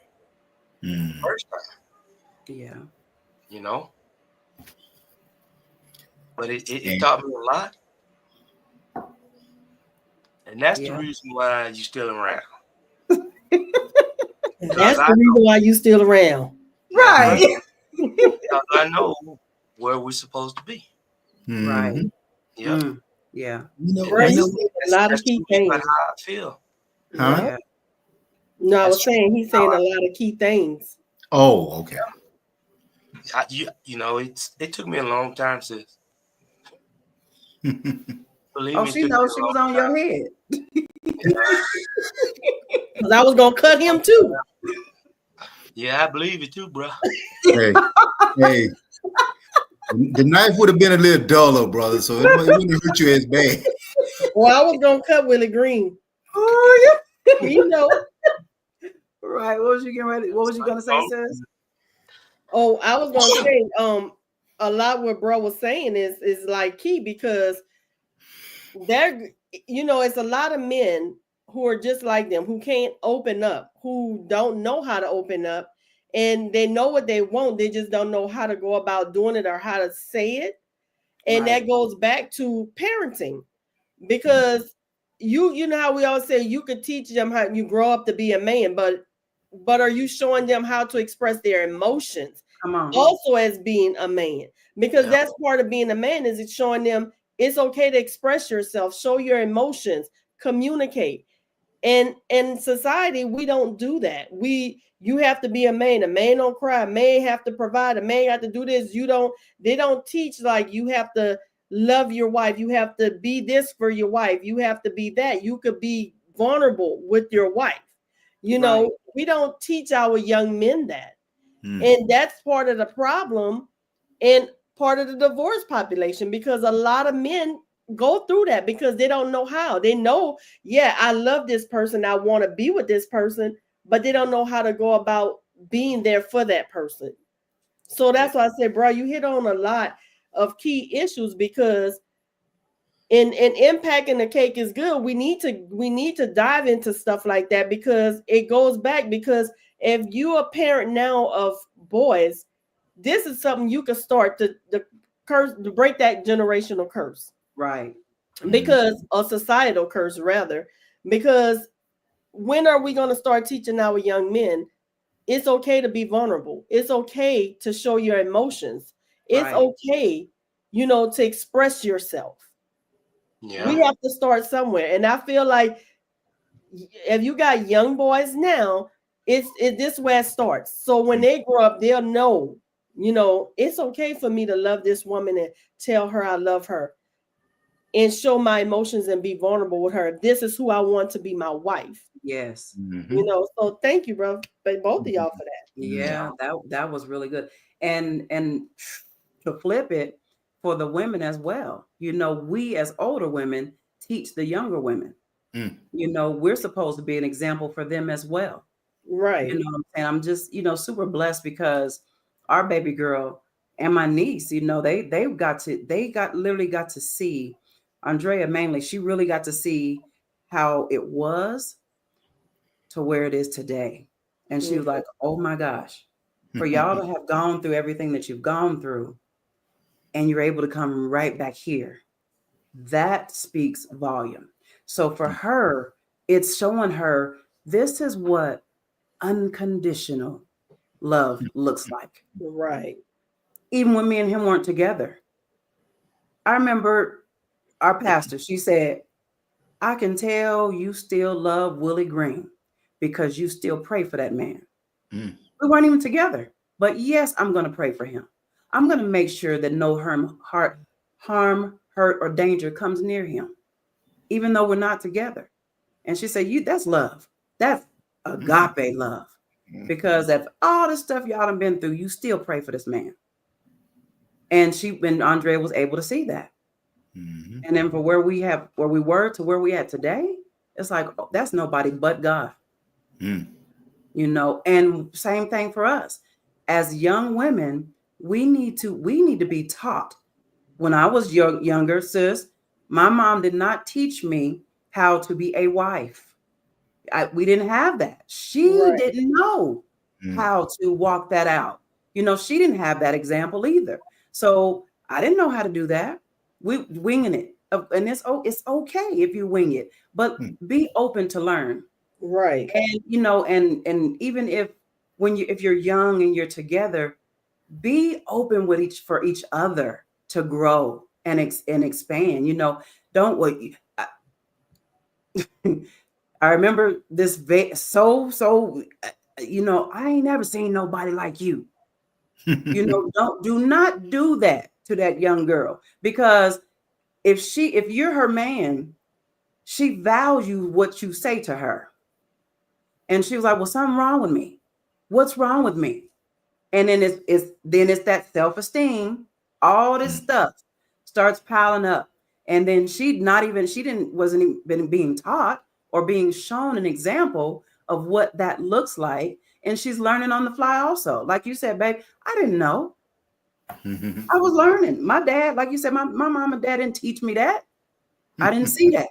First time. Yeah. You know, but it taught me a lot. And that's the reason why you're still around. That's the reason why you still around. Right. I know where we're supposed to be. Right. Mhm. Yeah. Yeah. Bro, You you know, said a lot of That's key to me, but things. how I feel. huh? Yeah. No, I was That's saying he's saying a lot of key things. Oh, okay. You know, it took me a long time, sis. Believe Oh, me, it she took me knows a she long was on your head. Because I was gonna cut him too. Yeah, I believe it too, bro. Hey, hey, the knife would have been a little duller, brother, so it wouldn't have hurt you as bad. Well, I was gonna cut Willie Green. Oh, He know. yeah. Right. What was you getting ready? What was you gonna say, sis? Oh, I was gonna say, a lot what bro was saying is like key because there, it's a lot of men who are just like them, who can't open up, who don't know how to open up, and they know what they want, they just don't know how to go about doing it or how to say it. And Right. that goes back to parenting, because you know how we always say you could teach them how you grow up to be a man, but are you showing them how to express their emotions Come on. also as being a man? Because Yeah. that's part of being a man, is it's showing them it's okay to express yourself, show your emotions, communicate. And in society, we don't do that. You have to be a man. A man don't cry. A man have to provide. A man have to do this. They don't teach like you have to love your wife. You have to be this for your wife. You have to be that. You could be vulnerable with your wife. Right. We don't teach our young men that. Mm. And that's part of the problem and part of the divorce population, because a lot of men go through that because they don't know how. They know, yeah, I love this person, I want to be with this person, but they don't know how to go about being there for that person. So that's why I say, bro, you hit on a lot of key issues, because in impacting the cake is good. We need to dive into stuff like that, because it goes back. Because if you a parent now of boys, this is something you could start to curse, to break that generational curse, Right. because a societal curse rather. Because when are we going to start teaching our young men it's okay to be vulnerable? It's okay to show your emotions. It's Right. okay, to express yourself. Yeah. We have to start somewhere. And I feel like if you got young boys now, it's this where it starts. So when they grow up, they'll know, it's okay for me to love this woman and tell her I love her and show my emotions and be vulnerable with her. This is who I want to be my wife. Yes. Mhm. So thank you, bro, both of y'all for that. Yeah, that was really good. And to flip it for the women as well, we as older women teach the younger women. Mm. We're supposed to be an example for them as well. Right. You know what I'm saying? I'm just, super blessed because our baby girl and my niece, they literally got to see Andrea mainly. She really got to see how it was to where it is today. And she was like, oh my gosh, for y'all to have gone through everything that you've gone through and you're able to come right back here, that speaks volume. So for her, it's showing her this is what unconditional love looks like. Right. Even when me and him weren't together. I remember our pastor, she said, I can tell you still love Willie Green because you still pray for that man. Mm. We weren't even together, but yes, I'm going to pray for him. I'm going to make sure that no harm, hurt, or danger comes near him, even though we're not together. And she said, that's love. That's agape love. Because of all the stuff y'all done been through, you still pray for this man. And Andrea was able to see that. Mm-hmm. And then for where we were to where we at today, it's like, that's nobody but God. Mm. And same thing for us. As young women, we need to be taught. When I was younger, sis, my mom did not teach me how to be a wife. We didn't have that. She didn't know how to walk that out. She didn't have that example either. So I didn't know how to do that. We winging it. And it's okay if you wing it, but be open to learn. Right. And, and even if you're young and you're together, be open with for each other to grow and expand. You know, don't what I remember this you know, I ain't never seen nobody like you. You know, do not do that to that young girl, because if you're her man, she values what you say to her. And she was like, well, something wrong with me. What's wrong with me? And then it's that self-esteem, all this stuff starts piling up. And then wasn't even being taught or being shown an example of what that looks like. And she's learning on the fly also. Like you said, babe, I didn't know. I was learning. My dad, like you said, my mom and dad didn't teach me that. I didn't see that.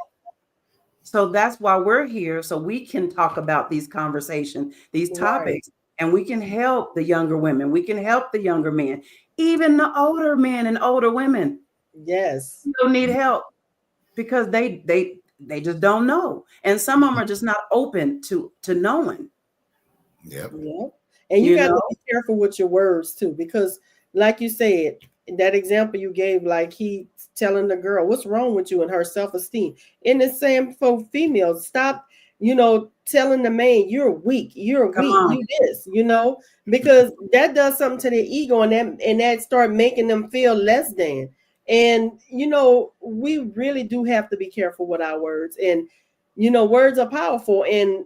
So that's why we're here, so we can talk about these conversations, these topics, and we can help the younger women. We can help the younger men, even the older men and older women. Yes, still need help because they just don't know, and some of them are just not open to knowing. Yep. And you got to be careful with your words too, because like you said, that example you gave, like he telling the girl, what's wrong with you, and her self-esteem. And the same for females. Stop, telling the man you're weak, you this, because that does something to their ego, and that start making them feel less than. And we really do have to be careful with our words. And words are powerful. And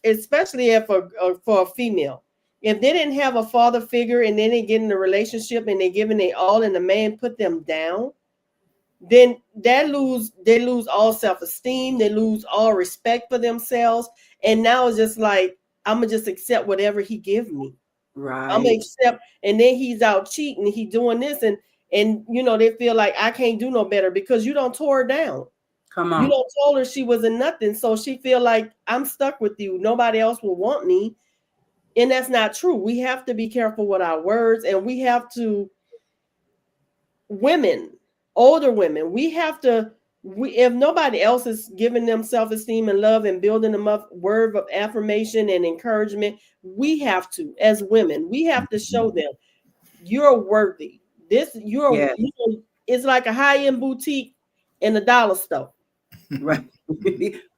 especially if for a female, if they didn't have a father figure and then they get in a relationship and they're giving their all and the man put them down, then they lose all self-esteem. They lose all respect for themselves. And now it's just like, I'm going to just accept whatever he give me. Right. I'm going to accept. And then he's out cheating. He doing this. And they feel like I can't do no better because you don't tore her down. Come on. You don't told her she wasn't nothing. So she feel like I'm stuck with you. Nobody else will want me. And that's not true. We have to be careful with our words, and we have to, older women, if nobody else is giving them self-esteem and love and building them up, word of affirmation and encouragement, we have to, as women, we have to show them you're worthy. It's like a high-end boutique in the dollar store. Right.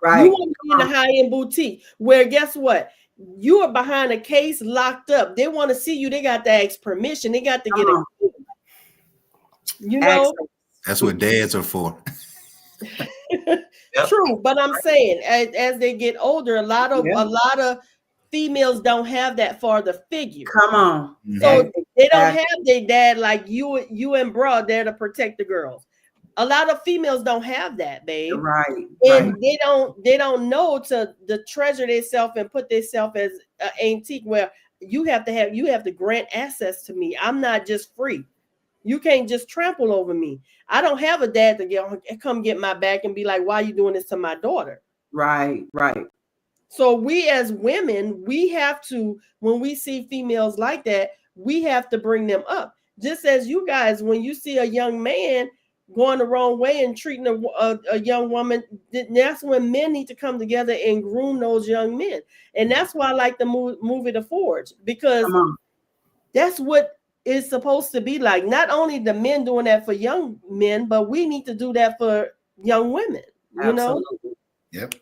Right. You want to be in a high-end boutique where, guess what? You are behind a case, locked up. They want to see you. They got to ask permission. They got to get That's what dads are for. True, but I'm saying as they get older, a lot of females don't have that father figure. Come on. So they don't have their dad like you and bro there to protect the girls. A lot of females don't have that, babe. Right. And they don't know to treasure themselves and put themselves as an antique where you have to grant access to me. I'm not just free. You can't just trample over me. I don't have a dad to come get my back and be like, why are you doing this to my daughter? Right. So we as women, we have to, when we see females like that, we have to bring them up. Just as you guys, when you see a young man going the wrong way and treating a young woman, that's when men need to come together and groom those young men. And that's why I like the movie The Forge, because that's what it's supposed to be like. Not only the men doing that for young men, but we need to do that for young women. Absolutely. Yep.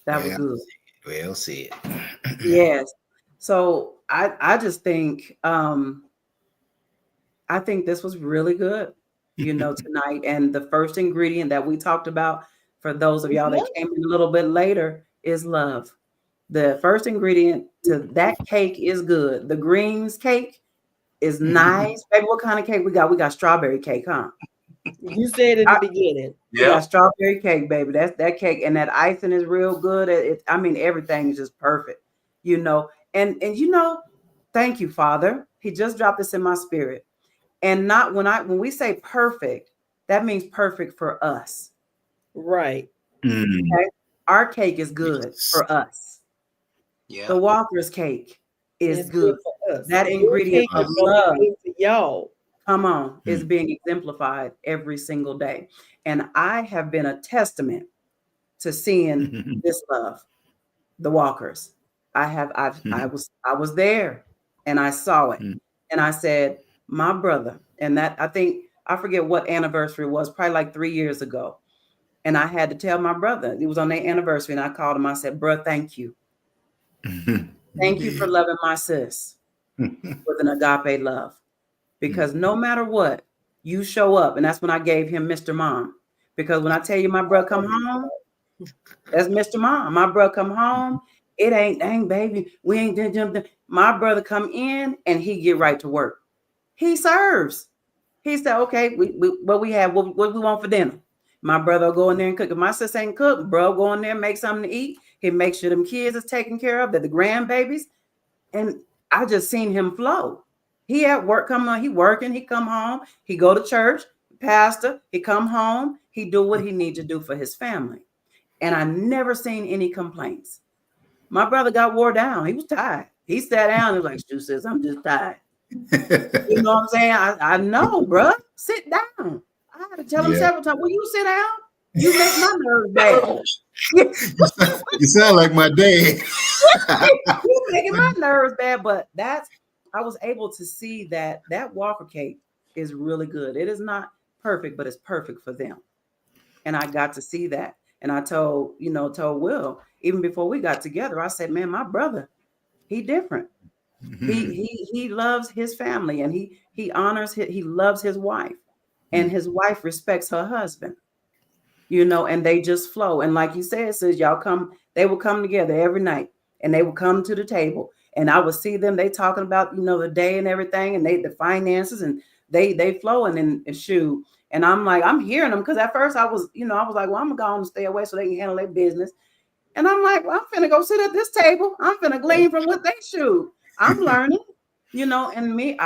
That was good. Well said. Yes. So I just think I think this was really good, tonight. And the first ingredient that we talked about for those of y'all that came in a little bit later is love. The first ingredient to that cake is good. The greens cake is nice. Baby, what kind of cake we got? We got strawberry cake, huh? You said at the beginning. Yeah, we got strawberry cake, baby. That's that cake, and that icing is real good. Everything is just perfect, And thank you, Father. He just dropped this in my spirit. And not when we say perfect, that means perfect for us. Right. Okay? Our cake is good for us. Yeah. The Walker's cake is good. For us. That ingredient of love, y'all, come on, is being exemplified every single day. And I have been a testament to seeing this love. The Walkers. I was there. and I saw it. Mm. And I said, my brother, and that I forget what anniversary it was, probably like 3 years ago. And I had to tell my brother, it was on their anniversary, and I called him. I said, bro, thank you. Thank you for loving my sis with an agape love. Because no matter what, you show up. And that's when I gave him Mr. Mom. Because when I tell you my brother come home, that's Mr. Mom. My brother come home, it ain't, dang, baby, we ain't. My brother come in and he get right to work. He serves. He said, okay, what we have, what we want for dinner. My brother will go in there and cook. If my sister ain't cook, bro, go in there and make something to eat. He make sure them kids is taken care of, that the grandbabies. And I just seen him flow. He at work, come on, he working, he come home, he go to church, pastor, he come home, he do what he need to do for his family. And I never seen any complaints. My brother got wore down. He was tired. He sat down and was like, Stu says, I'm just tired. You know what I'm saying? I know, bro. Sit down. I had to tell him several times, will you sit down? You make my nerves bad. You sound like my dad. You're making my nerves bad, but I was able to see that Walker cake is really good. It is not perfect, but it's perfect for them. And I got to see that. And I told Will, even before we got together, I said, man, my brother, he different. He loves his family, and he honors he loves his wife, and his wife respects her husband. And they just flow. And like you said, sis, they will come together every night, and they will come to the table, and I would see them, they talking about, the day and everything, and the finances, and they flowing and shoot. And I'm like, I'm hearing them, because at first I was like, well, I'm gonna go on and stay away so they can handle their business. And I'm like, well, I'm finna go sit at this table. I'm finna glean from what they shoot. I'm learning, and me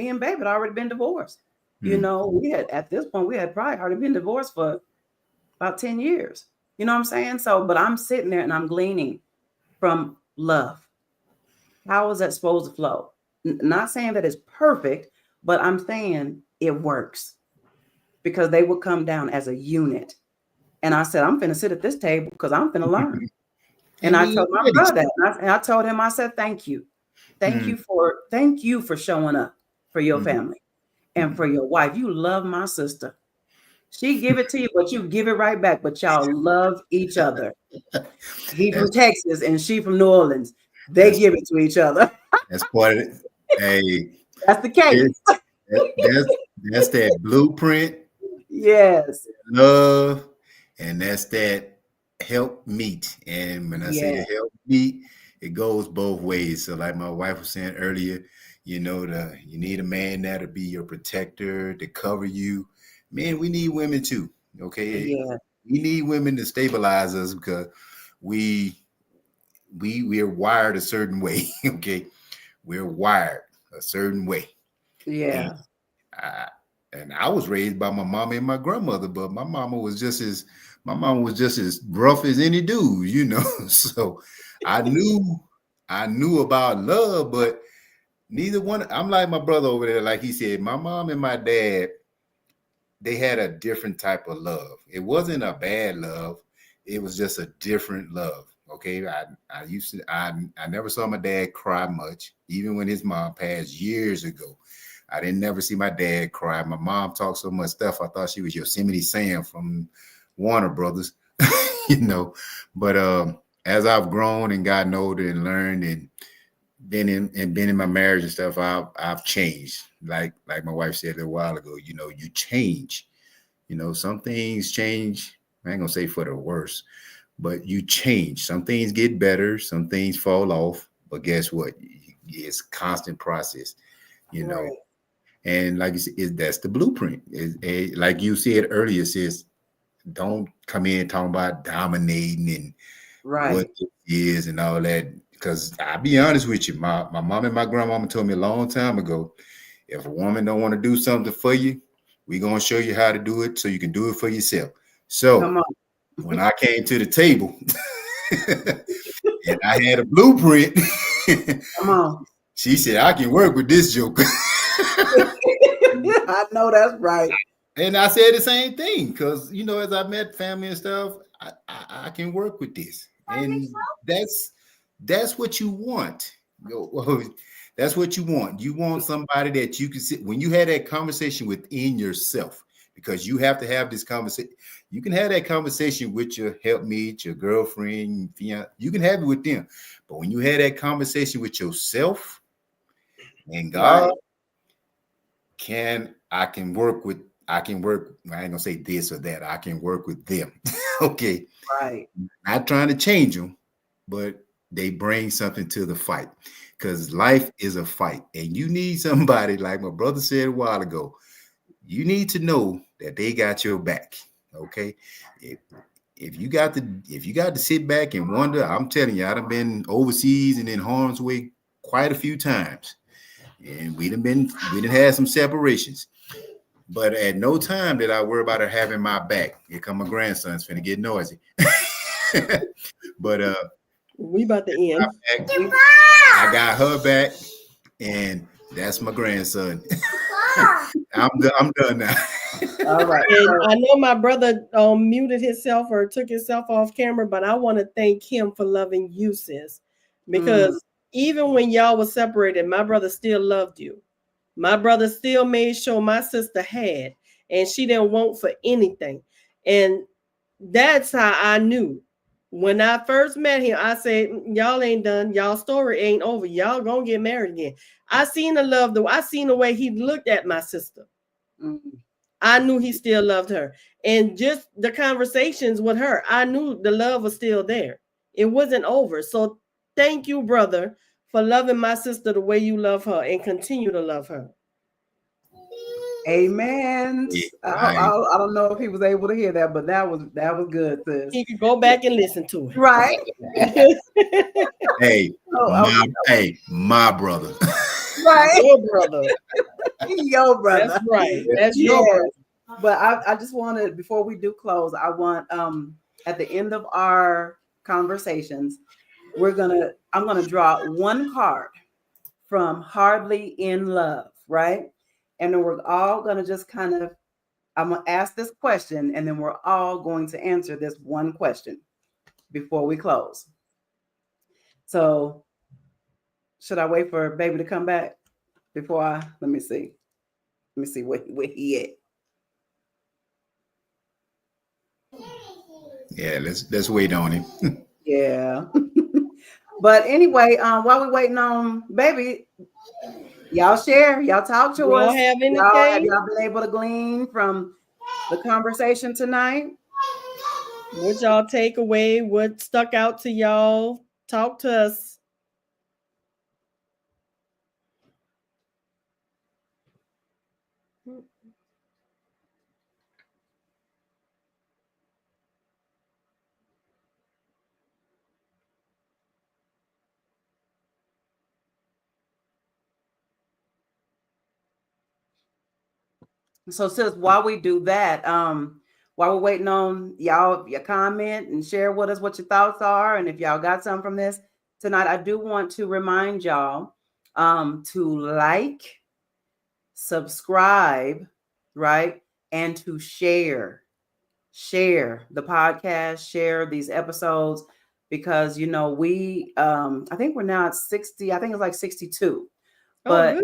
and babe had already been divorced. We had, at this point, we had probably already been divorced for about 10 years. You know what I'm saying? So, but I'm sitting there and I'm gleaning from love. How is that supposed to flow? Not saying that it's perfect, but I'm saying it works, because they would come down as a unit. And I said, I'm finna sit at this table because I'm finna learn. And I told my brother that, and I told him, I said, thank you. Thank you for showing up for your family and for your wife. You love my sister. She give it to you, but you give it right back. But y'all love each other. He from Texas and she from New Orleans. They give it to each other. That's part of it. Hey, that's the case. That's that blueprint. Yes. Love. And that's that help meet. And when I say the help meet, it goes both ways. So like my wife was saying earlier, you need a man there to be your protector, to cover you. Man, we need women too. Okay. Yeah. We need women to stabilize us, because we are wired a certain way. Okay. We're wired a certain way. Yeah. And I was raised by my mama and my grandmother, but my mama was just as rough as any dude, So I knew about love, but neither one. I'm like my brother over there, like he said, my mom and my dad, they had a different type of love. It wasn't a bad love. It was just a different love. Okay. I never saw my dad cry much, even when his mom passed years ago. I didn't never see my dad cry. My mom talked so much stuff. I thought she was Yosemite Sam from Warner Brothers, But as I've grown and gotten older and learned and been in my marriage and stuff, I've changed. Like my wife said a little while ago, you change. Some things change. I ain't gonna say for the worse, but you change. Some things get better, some things fall off. But guess what? It's a constant process, Right. And like you said, that's the blueprint. Like you said earlier, sis, don't come in talking about dominating and what it is and all that. Because I'll be honest with you, my mom and my grandmama told me a long time ago, if a woman don't want to do something for you, we're going to show you how to do it so you can do it for yourself. So when I came to the table and I had a blueprint, she said, I can work with this joker. I know that's right. And I said the same thing, because as I met family and stuff, I can work with this, and that's what you want. That's what you want. You want somebody that you can sit when you had that conversation within yourself, because you have to have this conversation. You can have that conversation with your helpmeet, your girlfriend, fiance. You can have it with them. But when you had that conversation with yourself and God, I can work. I ain't gonna say this or that. I can work with them. Okay. Right. Not trying to change them, but they bring something to the fight, because life is a fight, and you need somebody, like my brother said a while ago. You need to know that they got your back. Okay. If you got to sit back and wonder, I'm telling you, I've been overseas and in harm's way quite a few times. And we done had some separations. But at no time did I worry about her having my back. Here come my grandson's finna get noisy. But we about to end. I got her back, and that's my grandson. I'm done now. All right. And I know my brother muted himself or took himself off camera, but I want to thank him for loving you, sis. Because even when y'all were separated, my brother still loved you. My brother still made sure my sister had, and she didn't want for anything. And that's how I knew. When I first met him, I said, y'all ain't done. Y'all story ain't over. Y'all gonna get married again. I seen the way he looked at my sister. I knew he still loved her. And just the conversations with her, I knew the love was still there. It wasn't over. So thank you, brother, for loving my sister the way you love her, and continue to love her. Amen. I don't know if he was able to hear that, but that was good, sis. He could go back and listen to it. Right. My brother. Right. Your brother. Your brother. That's right. That's your brother. But I just wanted, before we do close, I want at the end of our conversations, I'm gonna draw one card from Hardly in Love, right? And then we're all gonna just I'm gonna ask this question, and then we're all going to answer this one question before we close. So should I wait for baby to come back before let me see where he at. Yeah, let's wait on him. Yeah. But anyway, while we're waiting on baby, y'all share, y'all talk to us. Have anything? Have y'all been able to glean from the conversation tonight? What y'all take away? What stuck out to y'all? Talk to us. So sis, while we do that, while we're waiting on y'all, your comment and share with us what your thoughts are, and if y'all got something from this tonight, I do want to remind y'all to like, subscribe, right, and to share the podcast, share these episodes, because we I think we're now at 60. I think it's like 62. But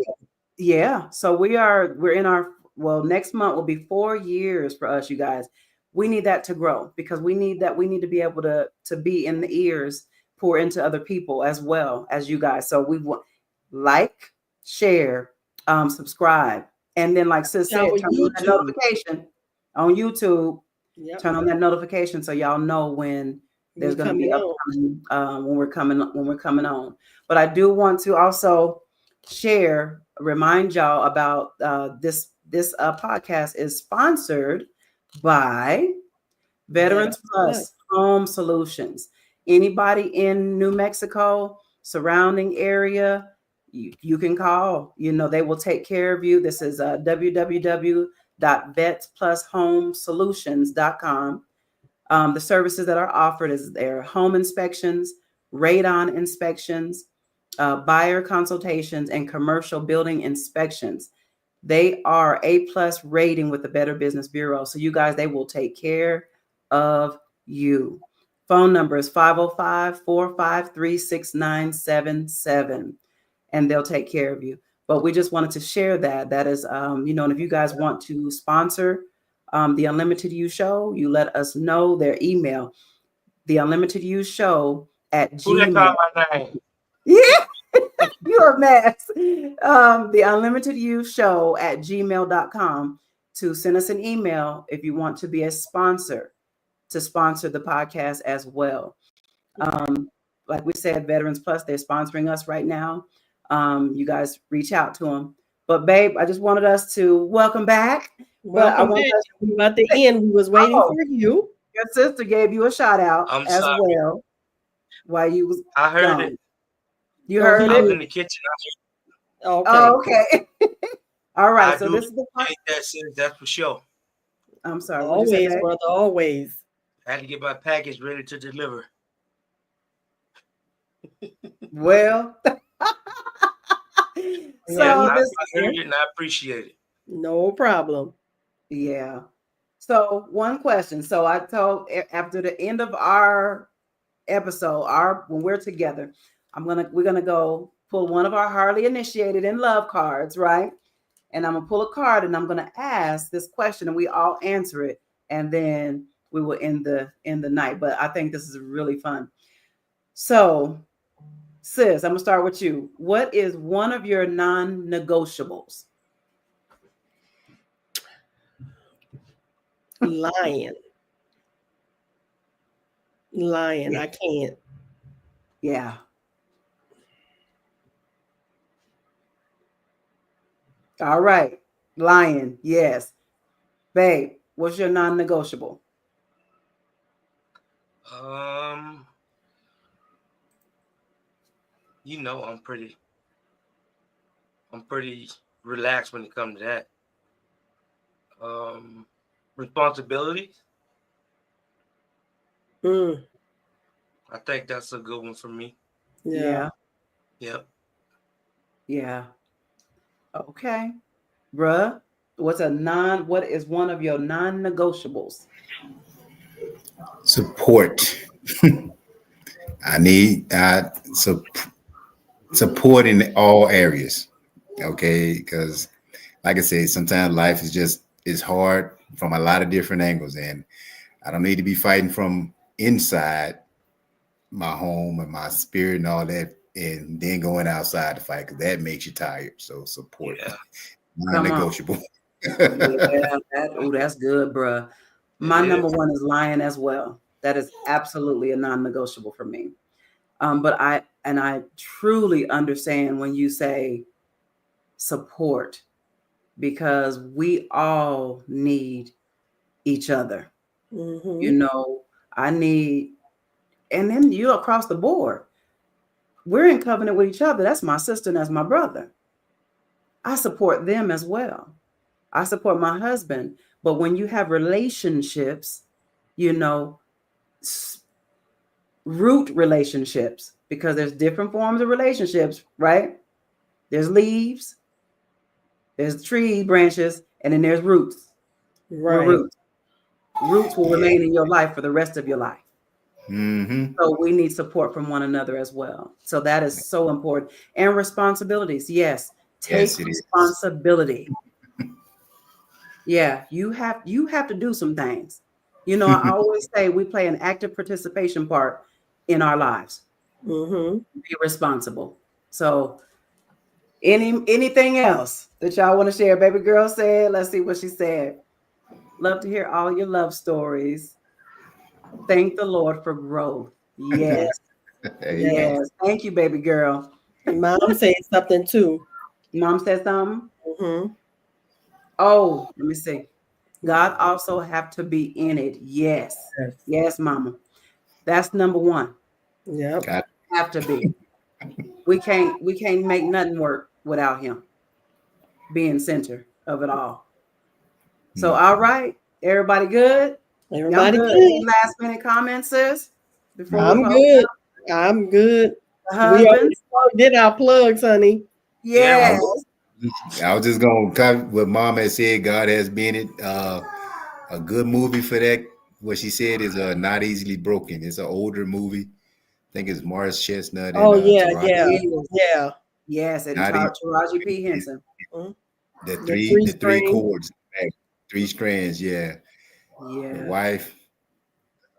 yeah, so we're in our next month will be 4 years for us, you guys. We need that to grow, because we need to be able to be in the ears, pour into other people as well as you guys. So we want like, share, subscribe, and then like sis said, turn on that notification on YouTube. Yep. Turn on that notification so y'all know when there's going to be upcoming when we're coming on. But I do want to also remind y'all about this podcast is sponsored by Veterans Plus Home Solutions. Anybody in New Mexico, surrounding area, you can call. They will take care of you. This is www.vetsplushomesolutions.com. The services that are offered is their home inspections, radon inspections, buyer consultations, and commercial building inspections. They are A+ rating with the Better Business Bureau. So you guys, they will take care of you. Phone number is 505-453-6977. and they'll take care of you. But we just wanted to share that. That is, and if you guys want to sponsor the Unlimited You Show, you let us know their email, theunlimitedyoushow at Who that gmail. called my name? Yeah, you're a mess. theunlimitedyoushow at gmail.com to send us an email if you want to be a sponsor, to sponsor the podcast as well. Like we said, Veterans Plus, they're sponsoring us right now. You guys reach out to them. But babe, I just wanted us to welcome back. Welcome back. At the end, we was waiting for you. Your sister gave you a shout out as sorry. well while you was I heard gone. it. You heard I was it? in the kitchen. Okay. Oh, okay. All right. So do this is the part. That's for sure. I'm sorry. What'd you Always, say, brother, always. I had to get my package ready to deliver. Well, so I this, heard it and I appreciate it. No problem. yeah. So one question. So I told after the end of our episode, when we're together, we're gonna go pull one of our Hardly Initiated in Love cards, right? And I'm gonna pull a card and I'm gonna ask this question and we all answer it, and then we will end the night. But I think this is really fun. So, sis, I'm gonna start with you. What is one of your non-negotiables? Lying. I can't. Yeah. All right. Lying. Yes. Babe, what's your non-negotiable? I'm pretty relaxed when it comes to that. Responsibilities. I think that's a good one for me. Yeah. Yep. Yeah. Okay. Bruh, what is one of your non-negotiables? Support. I need support in all areas. Okay, because like I said, sometimes life is hard from a lot of different angles, and I don't need to be fighting from inside my home and my spirit and all that, and then going outside to fight, because that makes you tired. So support, non-negotiable. Yeah, that's good, bruh. My number one is lying as well. That is absolutely a non-negotiable for me. But I truly understand when you say support, because we all need each other. I need, and then you across the board, we're in covenant with each other. That's my sister and that's my brother. I support them as well. I support my husband. But when you have relationships, root relationships, because there's different forms of relationships, right? There's leaves, there's tree branches, and then there's roots. Right. Roots will remain in your life for the rest of your life. Mm-hmm. So we need support from one another as well. So that is so important. And responsibilities. Yes. Take responsibility. Yeah, you have to do some things. I always say we play an active participation part in our lives. Be responsible. So anything else that y'all want to share? Baby girl said, let's see what she said. Love to hear all your love stories. Thank the Lord for growth. Yes. Yes. Thank you, baby girl. Mom said something too. Mom said something? Oh, let me see. God also have to be in it. Yes. Yes, mama. That's number one. Yeah. Have to be. We can't make nothing work without him being center of it all. So, all right. Everybody good? Everybody good? Any last minute comments, sis? I'm good. I'm good. We already did our plugs, honey. Yes. I was just going to cover what Mom had said. God has been it. A good movie for that. What she said is Not Easily Broken. It's an older movie. I think it's Morris Chestnut. And, yeah. Yes, and Not even Taraji P. Henson. the three three strings. chords, 3 strands. Yeah, the Yeah. wife,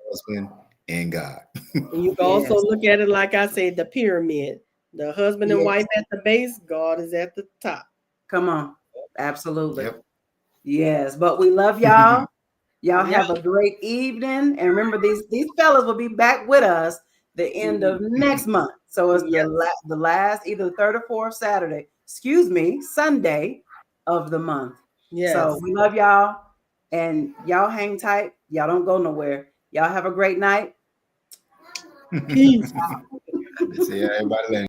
husband, and God. And you can also Yes. look at it like I said, the pyramid. The husband and Yes. wife at the base, God is at the top. Come on. Absolutely. Yep. Yes, but we love y'all. Y'all Yeah. have a great evening. And remember, these fellas will be back with us the end of next month. So it's Yes. the last, either the 3rd or 4th Sunday of the month. Yes. So we love y'all. And y'all hang tight. Y'all don't go nowhere. Y'all have a great night. Peace. See everybody later.